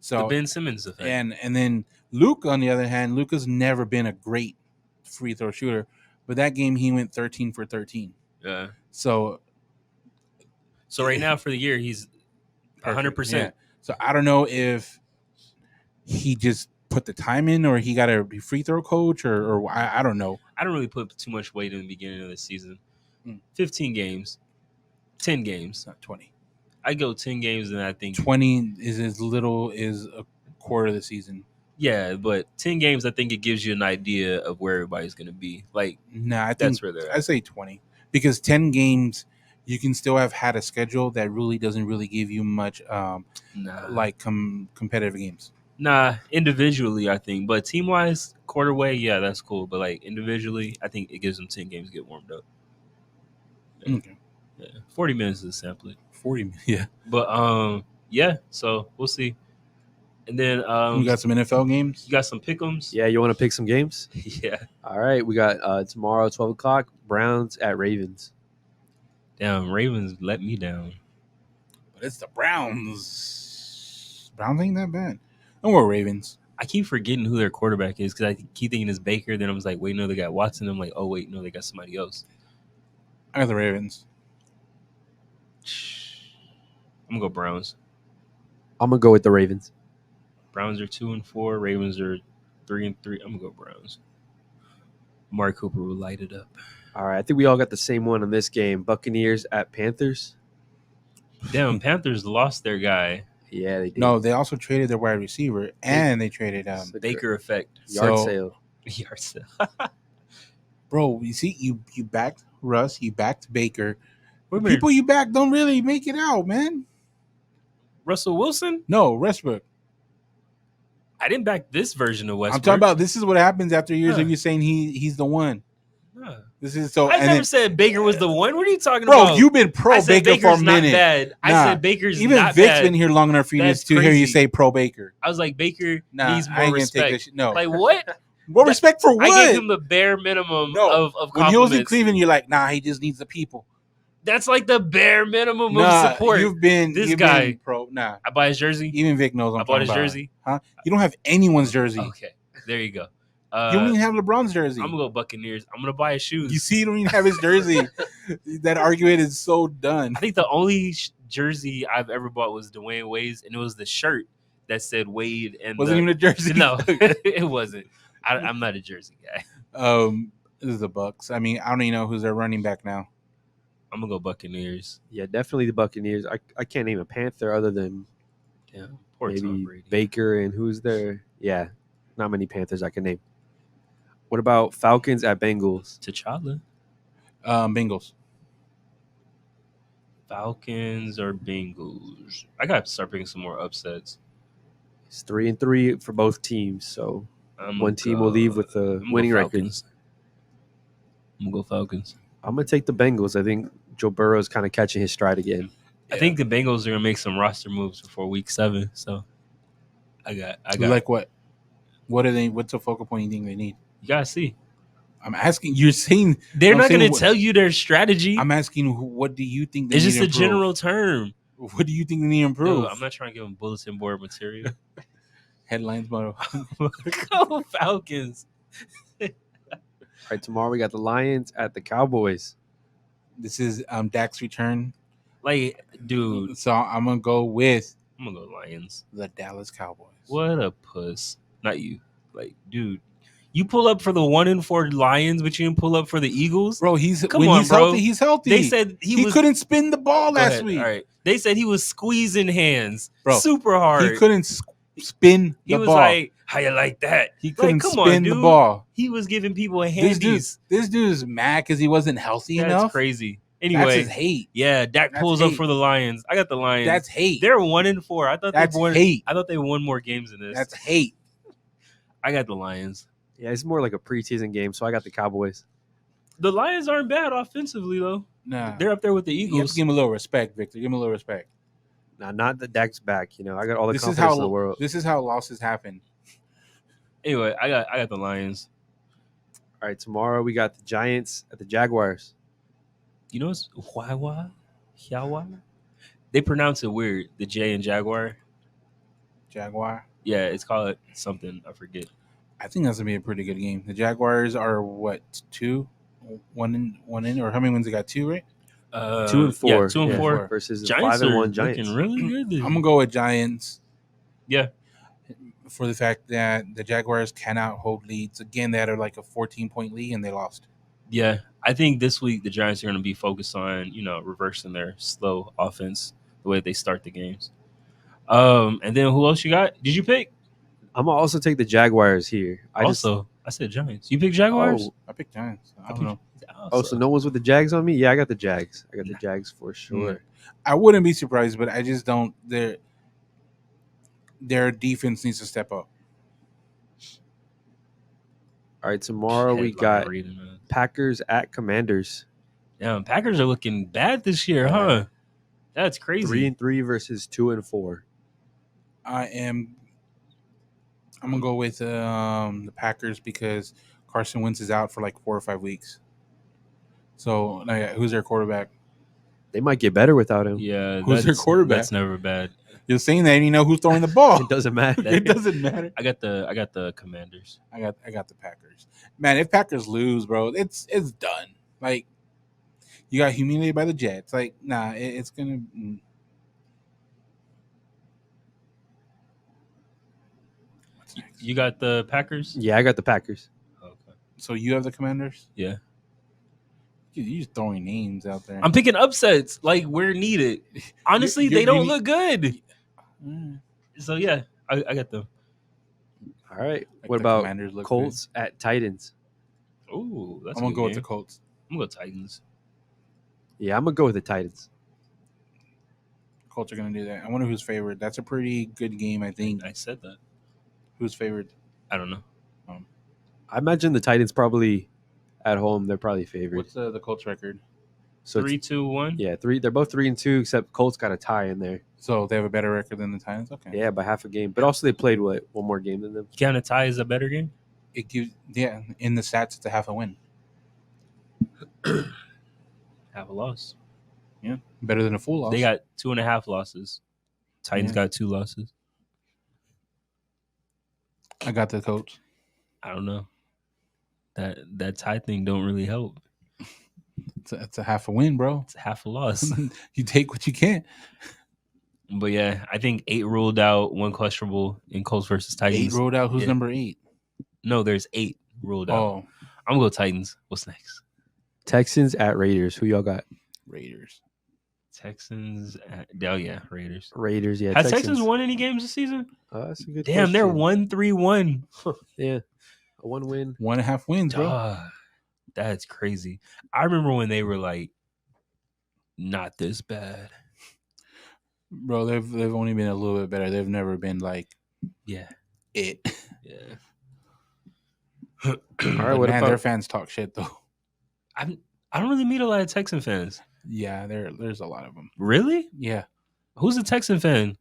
So the Ben Simmons effect, and then Luke, on the other hand, Luka's never been a great free throw shooter, but that game he went 13 for 13. Yeah. So right now for the year he's 100%. Yeah. So I don't know if he just put the time in or he got a free throw coach or I don't know. I don't really put too much weight in the beginning of the season. 15 games, 10 games, not 20. I go 10 games, and I think 20 is as little as a quarter of the season. Yeah, but 10 games, I think it gives you an idea of where everybody's going to be. Like, nah, I think that's where they're at. I say 20 because 10 games, you can still have had a schedule that really doesn't really give you much, like competitive games. Nah, individually, I think, but team wise, quarter way, yeah, that's cool. But like individually, I think it gives them 10 games to get warmed up. Yeah. Okay. Yeah. 40 minutes is sampling. 40, yeah. But yeah, so we'll see. And then we got some NFL games. You got some pick'ems. Yeah, you want to pick some games? Yeah. All right, we got tomorrow 12 o'clock. Browns at Ravens. Damn, Ravens let me down. But it's the Browns. Browns ain't that bad. Don't worry, Ravens. I keep forgetting who their quarterback is because I keep thinking it's Baker. Then I was like, wait, no, they got Watson. I'm like, oh, wait, no, they got somebody else. I got the Ravens. I'm going to go Browns. I'm going to go with the Ravens. Browns are 2-4. Ravens are 3-3. I'm going to go Browns. Mark Cooper will light it up. All right, I think we all got the same one on this game. Buccaneers at Panthers. Damn, Panthers lost their guy. Yeah, they did. No, they also traded their wide receiver, and they traded Baker effect. Yard sale. Yard sale. Bro, you see, you backed Russ, you backed Baker. Wait, people you back don't really make it out, man. Russell Wilson? No, Westbrook. I didn't back this version of Westbrook. I'm talking about this is what happens after years of you saying he's the one. This is so. I never said Baker was the one. What are you talking about? Bro, you've been pro Baker for a minute. Not bad. I said Baker's even not Vic's bad. been here long enough for you to hear you say pro Baker. I was like, Baker needs more respect. No, like what? More respect for what? I gave him the bare minimum of compliments. When he was in Cleveland, you're like, nah, he just needs the people. That's like the bare minimum of support. You've been pro. Nah, I buy his jersey. Even Vic knows I bought his jersey. Huh? You don't have anyone's jersey. Okay, there you go. You don't even have LeBron's jersey. I'm gonna go Buccaneers. I'm gonna buy his shoes. You see, you don't even have his jersey. That argument is so done. I think the only jersey I've ever bought was Dwayne Wade's, and it was the shirt that said Wade. And wasn't even a jersey. No, it wasn't. I'm not a jersey guy. This is the Bucks. I mean, I don't even know who's their running back now. I'm gonna go Buccaneers. Yeah, definitely the Buccaneers. I can't name a Panther other than maybe Baker and who's there. Yeah, not many Panthers I can name. What about Falcons at Bengals? T'Challa. Bengals. Falcons or Bengals? I got to start picking some more upsets. It's 3-3 for both teams, so one team will leave with a winning record. I'm gonna go Falcons. I'm gonna take the Bengals. I think Joe Burrow is kind of catching his stride again. Yeah. I think the Bengals are gonna make some roster moves before Week 7. So I got like what? What are they? What's the focal point you think they need? You gotta see. I'm asking. You're saying they're not going to tell you their strategy. I'm asking, what do you think? It's just a general term. What do you think they need to improve? Dude, I'm not trying to give them bulletin board material. Headlines, bro. Go Falcons. All right, tomorrow we got the Lions at the Cowboys. This is Dak's return. Like, dude. So I'm gonna go with. I'm gonna go Lions. The Dallas Cowboys. What a puss. Not you. Like, dude. You pull up for the 1-4 Lions, but you didn't pull up for the Eagles. Bro, He's healthy. He's healthy. They said he couldn't spin the ball last week. All right. They said he was squeezing hands, bro, super hard. He couldn't spin the ball. He was like, "How you like that?" He couldn't come spin on, dude. the ball. He was giving people handies. This dude is mad because he wasn't healthy enough. That's crazy. Anyway, that's his hate. Yeah, Dak pulls up for the Lions. I got the Lions. That's hate. They're 1-4. I thought that's they won. Hate. I thought they won more games than this. That's hate. I got the Lions. Yeah, it's more like a preseason game, so I got the Cowboys. The Lions aren't bad offensively though. Nah, they're up there with the Eagles. You have to give him a little respect, Victor. Give him a little respect. Nah, not that Dak's back. You know, I got all the confidence in the world. This is how losses happen. Anyway, I got the Lions. All right, tomorrow we got the Giants at the Jaguars. You know what's Hiawa? They pronounce it weird. The J in Jaguar. Jaguar. Yeah, it's called something. I forget. I think that's gonna be a pretty good game. The Jaguars are what 2, 1 in, or how many wins they got? 2, right? 2-4. Yeah, 2-4 versus Giants 5-1 Giants. Looking really good. I'm gonna go with Giants. Yeah, for the fact that the Jaguars cannot hold leads. Again, they had like a 14-point lead and they lost. Yeah, I think this week the Giants are going to be focused on reversing their slow offense the way they start the games. And then who else you got? Did you pick? I'm gonna also take the Jaguars here. I said Giants. You picked Jaguars? Oh, I picked Giants. I don't know. Oh, so no one's with the Jags on me? Yeah, I got the Jags. I got the Jags for sure. I wouldn't be surprised, but I just don't. Their defense needs to step up. All right, tomorrow we got Packers at Commanders. Yeah, Packers are looking bad this year, huh? That's crazy. 3-3 versus 2-4. I'm gonna go with the Packers because Carson Wentz is out for like 4 or 5 weeks. So who's their quarterback? They might get better without him. Yeah, who's their quarterback? That's never bad. You're saying that and you know who's throwing the ball. It doesn't matter. It doesn't matter. I got the Commanders. I got the Packers. Man, if Packers lose, bro, it's done. Like you got humiliated by the Jets. Like, nah, it's gonna. You got the Packers? Yeah, I got the Packers. Okay. So you have the Commanders? Yeah. You're just throwing names out there. I'm picking upsets like where needed. Honestly, they don't look good. So yeah, I got them. All right. Like what about Colts at Titans? Oh, I'm gonna go with the Colts. I'm gonna go Titans. Yeah, I'm gonna go with the Titans. Colts are gonna do that. I wonder who's favored. That's a pretty good game, I think. I said that. Who's favored? I don't know. I imagine the Titans probably at home. They're probably favored. What's the Colts record? So 3-2-1. Yeah, 3. They're both 3-2, except Colts got a tie in there. So they have a better record than the Titans. Okay. Yeah, by half a game. But also they played one more game than them. Count a tie is a better game. It gives in the stats it's a half a win. Half a loss. Yeah, better than a full loss. They got 2.5 losses. Titans got 2 losses. I got the Colts. I don't know. That tie thing don't really help. It's a half a win, bro. It's a half a loss. You take what you can. But yeah, I think 8 ruled out, 1 questionable in Colts versus Titans. 8 ruled out. Who's number 8? No, there's 8 ruled out. Oh, I'm gonna go Titans. What's next? Texans at Raiders. Who y'all got? Raiders. Texans. Raiders. Raiders. Yeah. Has Texans won any games this season? That's a good. Damn, they're 1-3-1. Yeah, a 1 win, 1.5 wins, bro. That's crazy. I remember when they were like, not this bad. Bro, they've only been a little bit better. They've never been like, yeah. Yeah. All right, what about their fans talk shit though? I don't really meet a lot of Texan fans. Yeah, there's a lot of them. Really? Yeah. Who's a Texan fan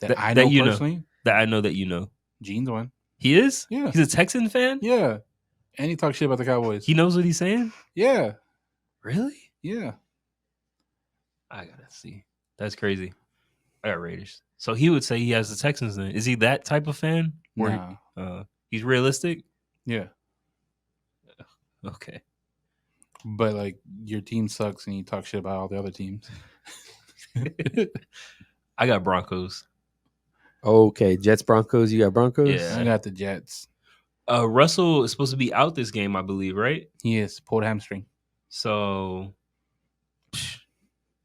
that I know you personally? Know? That I know that you know. Gene's one. He is? Yeah. He's a Texan fan? Yeah. And he talks shit about the Cowboys. He knows what he's saying? Yeah. Really? Yeah. I gotta see. That's crazy. I got Raiders. So he would say he has the Texans then. Is he that type of fan? Nah. He's realistic? Yeah. Okay. But like your team sucks and you talk shit about all the other teams. I got Broncos. Okay, Jets Broncos. You got Broncos? Yeah. I got the Jets. Russell is supposed to be out this game, I believe, right? He is pulled hamstring. So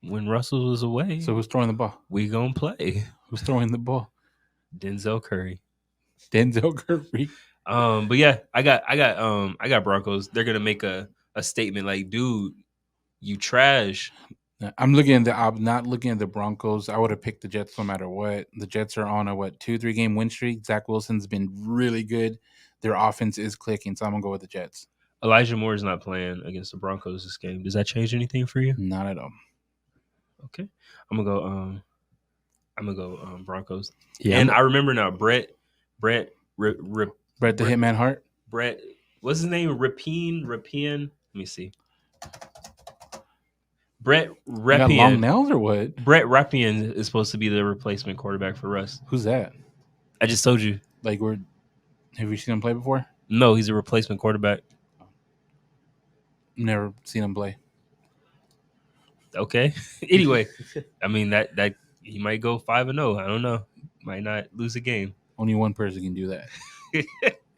when Russell was away, So who's throwing the ball? we gonna play. Who's throwing the ball? Denzel Curry. Denzel Curry. But yeah, I got Broncos. They're gonna make a statement like, dude, you trash. I'm not looking at the Broncos. I would have picked the Jets no matter what. The Jets are on a 2-3 game win streak. Zach Wilson's been really good. Their offense is clicking, so I'm gonna go with the Jets. Elijah Moore is not playing against the Broncos this game. Does that change anything for you? Not at all. Okay, I'm gonna go Broncos. Yeah, and I remember now, Brett Brett the Hitman Hart. Brett, what's his name? Rapien. Let me see. Brett You got long Rapien. nails or what? Brett Rapien is supposed to be the replacement quarterback for Russ. Who's that? I just told you. Like, have you seen him play before? No, he's a replacement quarterback. Never seen him play. Okay. Anyway, I mean that he might go 5-0. I don't know. Might not lose a game. Only one person can do that.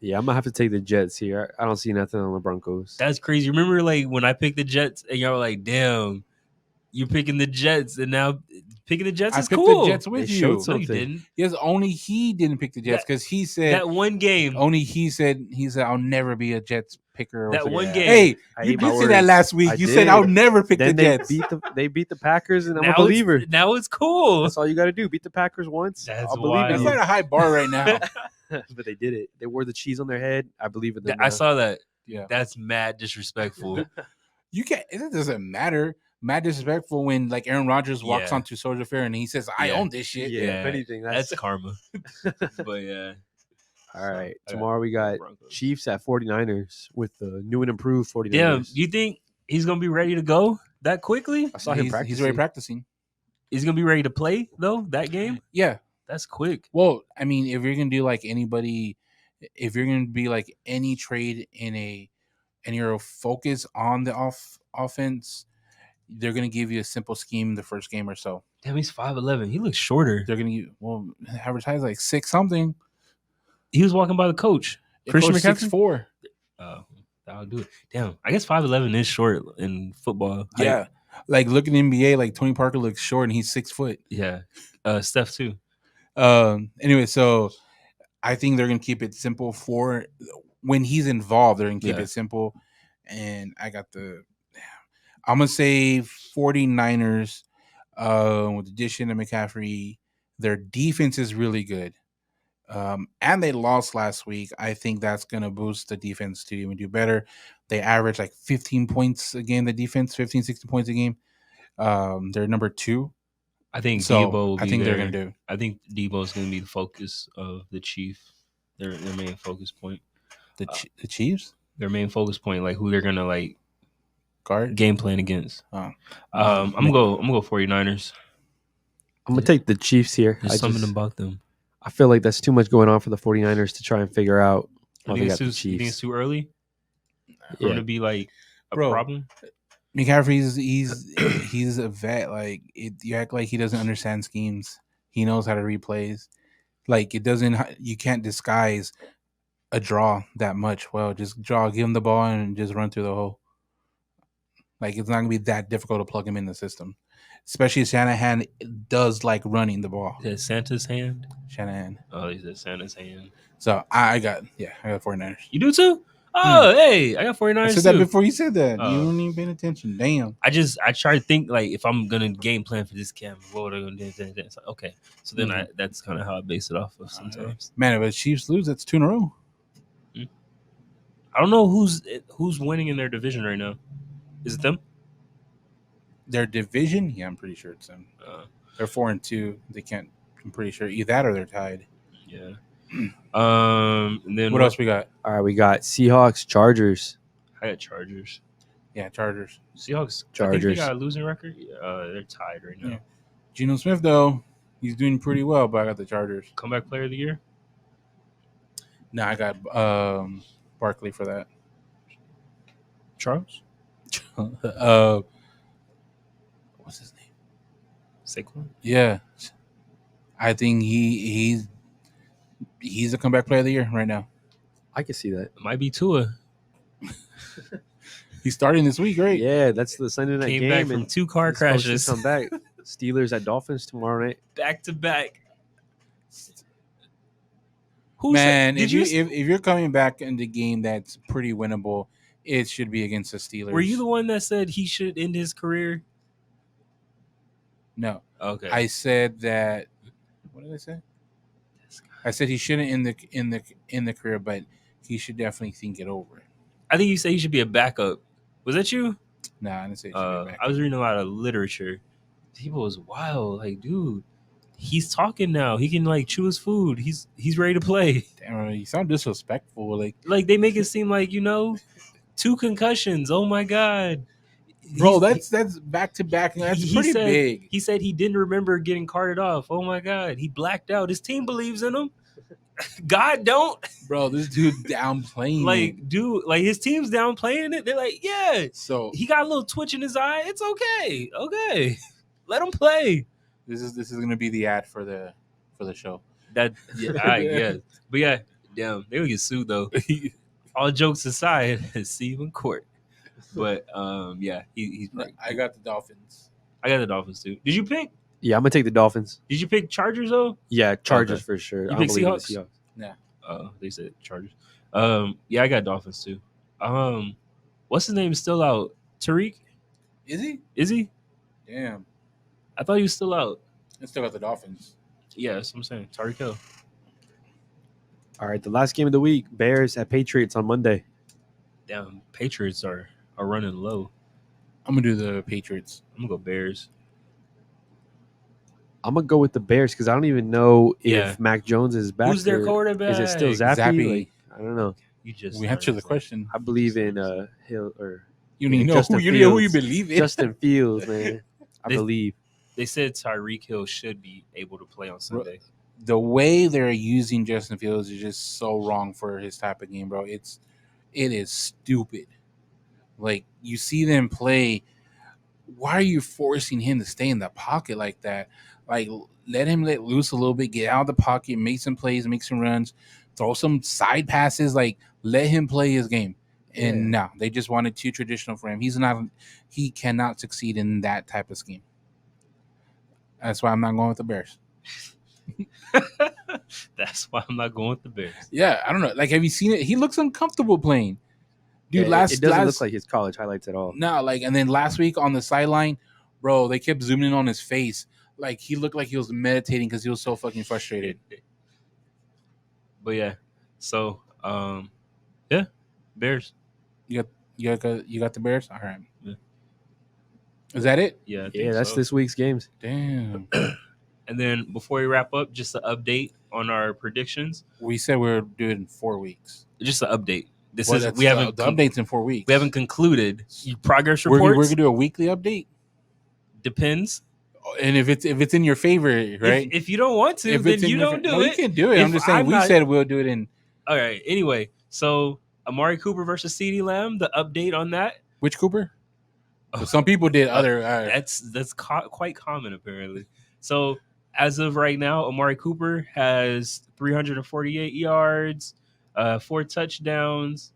yeah, I'm gonna have to take the Jets here. I don't see nothing on the Broncos. That's crazy. Remember, like when I picked the Jets, and y'all were like, "Damn, you're picking the Jets," and now picking the Jets is picked cool. the Jets with They you. showed No, something. you didn't. Yes, only he didn't pick the Jets because he said That one game. only he said I'll never be a Jets picker. Or That something. one game. Hey, I you ate my did say that words. last week. I You did. said I'll never pick Then the Jets. they beat the Packers, and I'm now a believer. Now it's cool. That's all you got to do. Beat the Packers once. That's I'll believe wild. That's in not you. a high bar right now. But they did it. They wore the cheese on their head. I believe in them. I now. saw that. Yeah. That's mad disrespectful. You can't. It doesn't matter. Mad disrespectful when like Aaron Rodgers walks Yeah. onto Soldier Fair and he says, "I Yeah. own this shit." Yeah, if anything, that's karma. But yeah. All right. I got Tomorrow we got Broncos. Chiefs at 49ers with the new and improved 49ers. Damn, you think he's gonna be ready to go that quickly? I saw him He's practicing. already practicing. He's gonna be ready to play though that game. Yeah. That's quick. Well, I mean, if you're gonna do like anybody, if you're gonna be like any trade and you're focused on the offense, they're gonna give you a simple scheme the first game or so. Damn, he's 5'11". He looks shorter. They're gonna advertise like 6 something. He was walking by the coach. Christian McCaffrey. 6'4". That'll do it. Damn, I guess 5'11" is short in football. Yeah, like look at the NBA. Like Tony Parker looks short and he's 6 foot. Yeah. Steph too. Anyway, so I think they're gonna keep it simple for when he's involved. They're gonna keep it simple, and I'm gonna say 49ers. With the addition of McCaffrey, their defense is really good. And they lost last week. I think that's going to boost the defense to even do better. They average like 15 points a game, the defense, 15, 16 points a game. They're number 2. I think So Debo will be I think there. they're going to do. I think Debo is going to be the focus of the Chief. Their main focus point. The Chiefs? Their main focus point, like who they're going to like guard game plan against. Oh. I'm gonna go 49ers. I'm going to take the Chiefs here. There's something about them. I feel like that's too much going on for the 49ers to try and figure out. You think it's too early for him to be like a problem? McCaffrey's he's a vet. Like you act like he doesn't understand schemes. He knows how to replays. Like you can't disguise a draw that much. Well, just give him the ball and just run through the hole. Like it's not gonna be that difficult to plug him in the system. Especially Shanahan does like running the ball. Is that Santa's hand? Shanahan. Oh, he said Santa's hand. So I got 49ers. You do too? Oh, hey, I got 49ers I said too. that before you said that. You weren't even paying attention. Damn. I try to think like if I'm gonna game plan for this camp, what would I gonna do? It's like, okay, so then that's kind of how I base it off of sometimes. Man, if the Chiefs lose, that's 2 in a row. I don't know who's winning in their division right now. Is it them? Their division? Yeah, I'm pretty sure it's them. They're 4-2. They can't. I'm pretty sure either that or they're tied. Yeah. And then what else we got? All right, we got Seahawks, Chargers. I got Chargers. Yeah, Chargers. Seahawks. Chargers. I think they got a losing record. They're tied right now. Yeah. Geno Smith though, he's doing pretty well, but I got the Chargers. Comeback player of the year? No, I got Barkley for that. Charles? What's his name? Saquon? Yeah. I think he's a comeback player of the year right now. I can see that. It might be Tua. He's starting this week, right? Yeah, that's the Sunday night Came game. back from 2 car he's supposed to crashes. come back. Steelers at Dolphins tomorrow night. Back to back. Man, if you're coming back in the game that's pretty winnable, it should be against the Steelers. Were you the one that said he should end his career? No. Okay. I said that. What did I say? I said he shouldn't end the career, but he should definitely think it over. I think you said he should be a backup. Was that you? Nah, I didn't say he should be a backup. I was reading a lot of literature. People was wild. Like, dude, he's talking now. He can like chew his food. He's ready to play. Damn, you sound disrespectful. Like they make it seem like 2 concussions. Oh my god, bro, that's back to back. That's pretty big. He said he didn't remember getting carted off. Oh my god, he blacked out. His team believes in him. God don't. Bro, this dude downplaying like, dude, like his team's downplaying it. They're like, yeah. So he got a little twitch in his eye. It's okay. Okay. Let him play. This is gonna be the ad for the show. That yeah, but yeah, damn, they would get sued though. All jokes aside, see him in court. But yeah, he's. I got the Dolphins. I got the Dolphins too. Did you pick? Yeah, I'm gonna take the Dolphins. Did you pick Chargers though? Yeah, Chargers for sure. You pick Seahawks? Yeah. They said Chargers. Yeah, I got Dolphins too. What's his name still out? Tariq? Is he? Is he? Damn. I thought he was still out. I still got the Dolphins. Yeah, that's what I'm saying. Tyreek Hill. All right, the last game of the week, Bears at Patriots on Monday. Damn, Patriots are running low. I'm gonna do the Patriots. I'm gonna go Bears. I'm gonna go with the Bears because I don't even know if Mac Jones is back. Who's their quarterback? Is it still Zappy? Like, I don't know. We answer the question. I believe in Hill or you need to know who you believe in. Justin Fields, man. I believe. They said Tyreek Hill should be able to play on Sunday. The way they're using Justin Fields is just so wrong for his type of game, bro. It is stupid. Like, you see them play. Why are you forcing him to stay in the pocket like that? Like, let him let loose a little bit, get out of the pocket, make some plays, make some runs, throw some side passes. Like, let him play his game. And no, they just wanted too traditional for him. He cannot succeed in that type of scheme. That's why I'm not going with the Bears. That's why I'm not going with the Bears. Yeah, I don't know. Like, have you seen it? He looks uncomfortable playing. Dude, it doesn't look like his college highlights at all. No, like, and then last week on the sideline, bro, they kept zooming in on his face. Like, he looked like he was meditating because he was so fucking frustrated. But yeah, so yeah, Bears. You got the Bears. All right. Yeah. Is that it? Yeah. That's this week's games. Damn. And then before we wrap up, just an update on our predictions. We said we were doing 4 weeks. Just an update. The update's in 4 weeks. We haven't concluded progress reports. We're gonna do a weekly update. Depends. And if it's in your favor, right? If you don't want to, then you don't do it. You can do it. I'm just saying we said we'll do it in. All right. Anyway, so Amari Cooper versus CeeDee Lamb. The update on that. Which Cooper? Some people did other. That's quite common apparently. So as of right now, Amari Cooper has 348 yards, 4 touchdowns.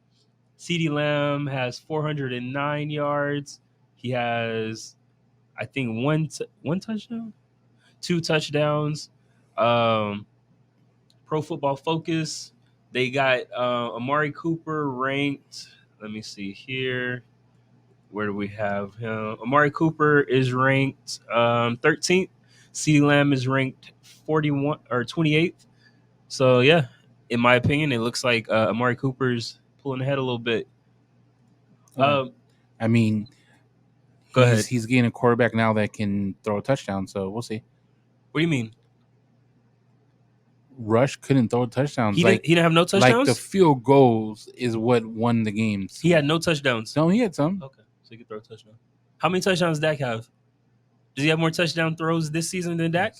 CeeDee Lamb has 409 yards. He has, I think, one touchdown, 2 touchdowns. Pro Football Focus, they got Amari Cooper ranked. Let me see here. Where do we have him? Amari Cooper is ranked 13th. CeeDee Lamb is ranked 41 or 28th. So yeah, in my opinion, it looks like Amari Cooper's pulling ahead a little bit. I mean, go ahead. He's getting a quarterback now that can throw a touchdown. So we'll see. What do you mean? Rush couldn't throw touchdowns. He didn't have no touchdowns? Like, the field goals is what won the games. He had no touchdowns. No, he had some. Okay, so he could throw a touchdown. How many touchdowns does Dak have? Does he have more touchdown throws this season than Dak?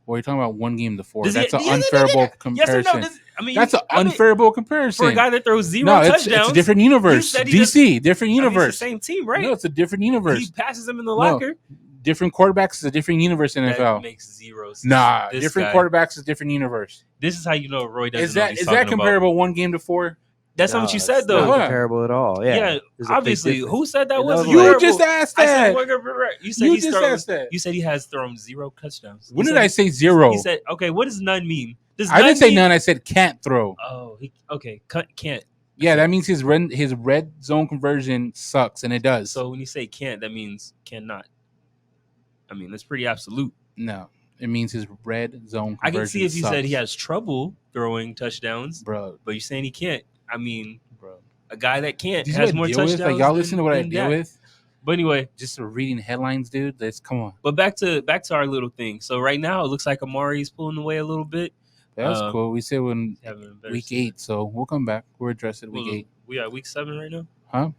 Well, you're talking about one game to 4. That's an unfairable comparison. Yes or no? That's an unfairable comparison. For a guy that throws 0 touchdowns. It's a different universe. DC, different universe. It's the same team, right? No, it's a different universe. He passes them in the locker. Different quarterbacks is a different universe in NFL. That makes 0 sense. Nah, different quarterbacks is a different universe. This is how you know Roy doesn't know what he's talking about. Is that comparable 1 game to 4? That's not what you said it's not though. comparable at all. Yeah, there's a big obviously. difference. Who said that It wasn't doesn't, like- You comparable? just asked I said that. you said You he's just thrown. asked that. You said he has thrown 0 touchdowns. When You did said I say 0? He said, okay. What does none mean? Does I didn't say mean, none. I said can't throw. Oh, can't. Yeah, that means his red zone conversion sucks, and it does. So when you say can't, that means cannot. I mean, that's pretty absolute. No, it means his red zone conversion I can see if you sucks. said he has trouble throwing touchdowns, bro. but you're saying he can't. I mean, Bro, a guy that can't These has what I more deal with? touchdowns. Like y'all listen to what I than deal Dak. with. But anyway, Just reading headlines, dude. Let's come on. but back to our little thing. So right now it looks like Amari's pulling away a little bit. That's cool. We said when Having a better week season. 8, so we'll come back. We'll address it week 8. We are week 7 right now. Huh?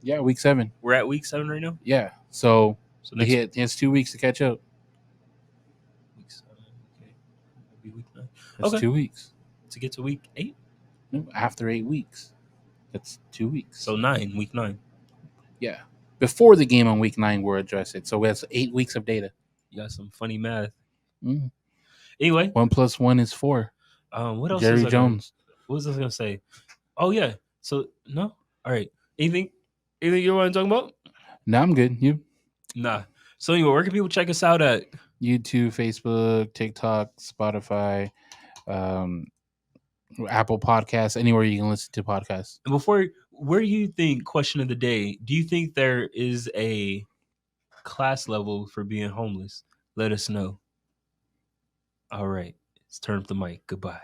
Yeah, week 7. We're at week 7 right now. Yeah. So next he has 2 weeks to catch up. week 7. Okay. That'll be week 9. That's Okay. 2 weeks. To get to week 8. No, after 8 weeks. That's 2 weeks. So 9, week 9. Yeah. Before the game on week 9, we'll address it. So we have 8 weeks of data. You got some funny math. Mm. Anyway, 1 + 1 is 4. What else? Jerry Jones. What was I gonna say? Oh yeah. So no. All right. Anything you want to talk about? No, I'm good. You? Nah. So anyway, where can people check us out at? YouTube, Facebook, TikTok, Spotify, Apple Podcasts, anywhere you can listen to podcasts. And where do you think, question of the day, do you think there is a class level for being homeless? Let us know. All right. Let's turn up the mic. Goodbye.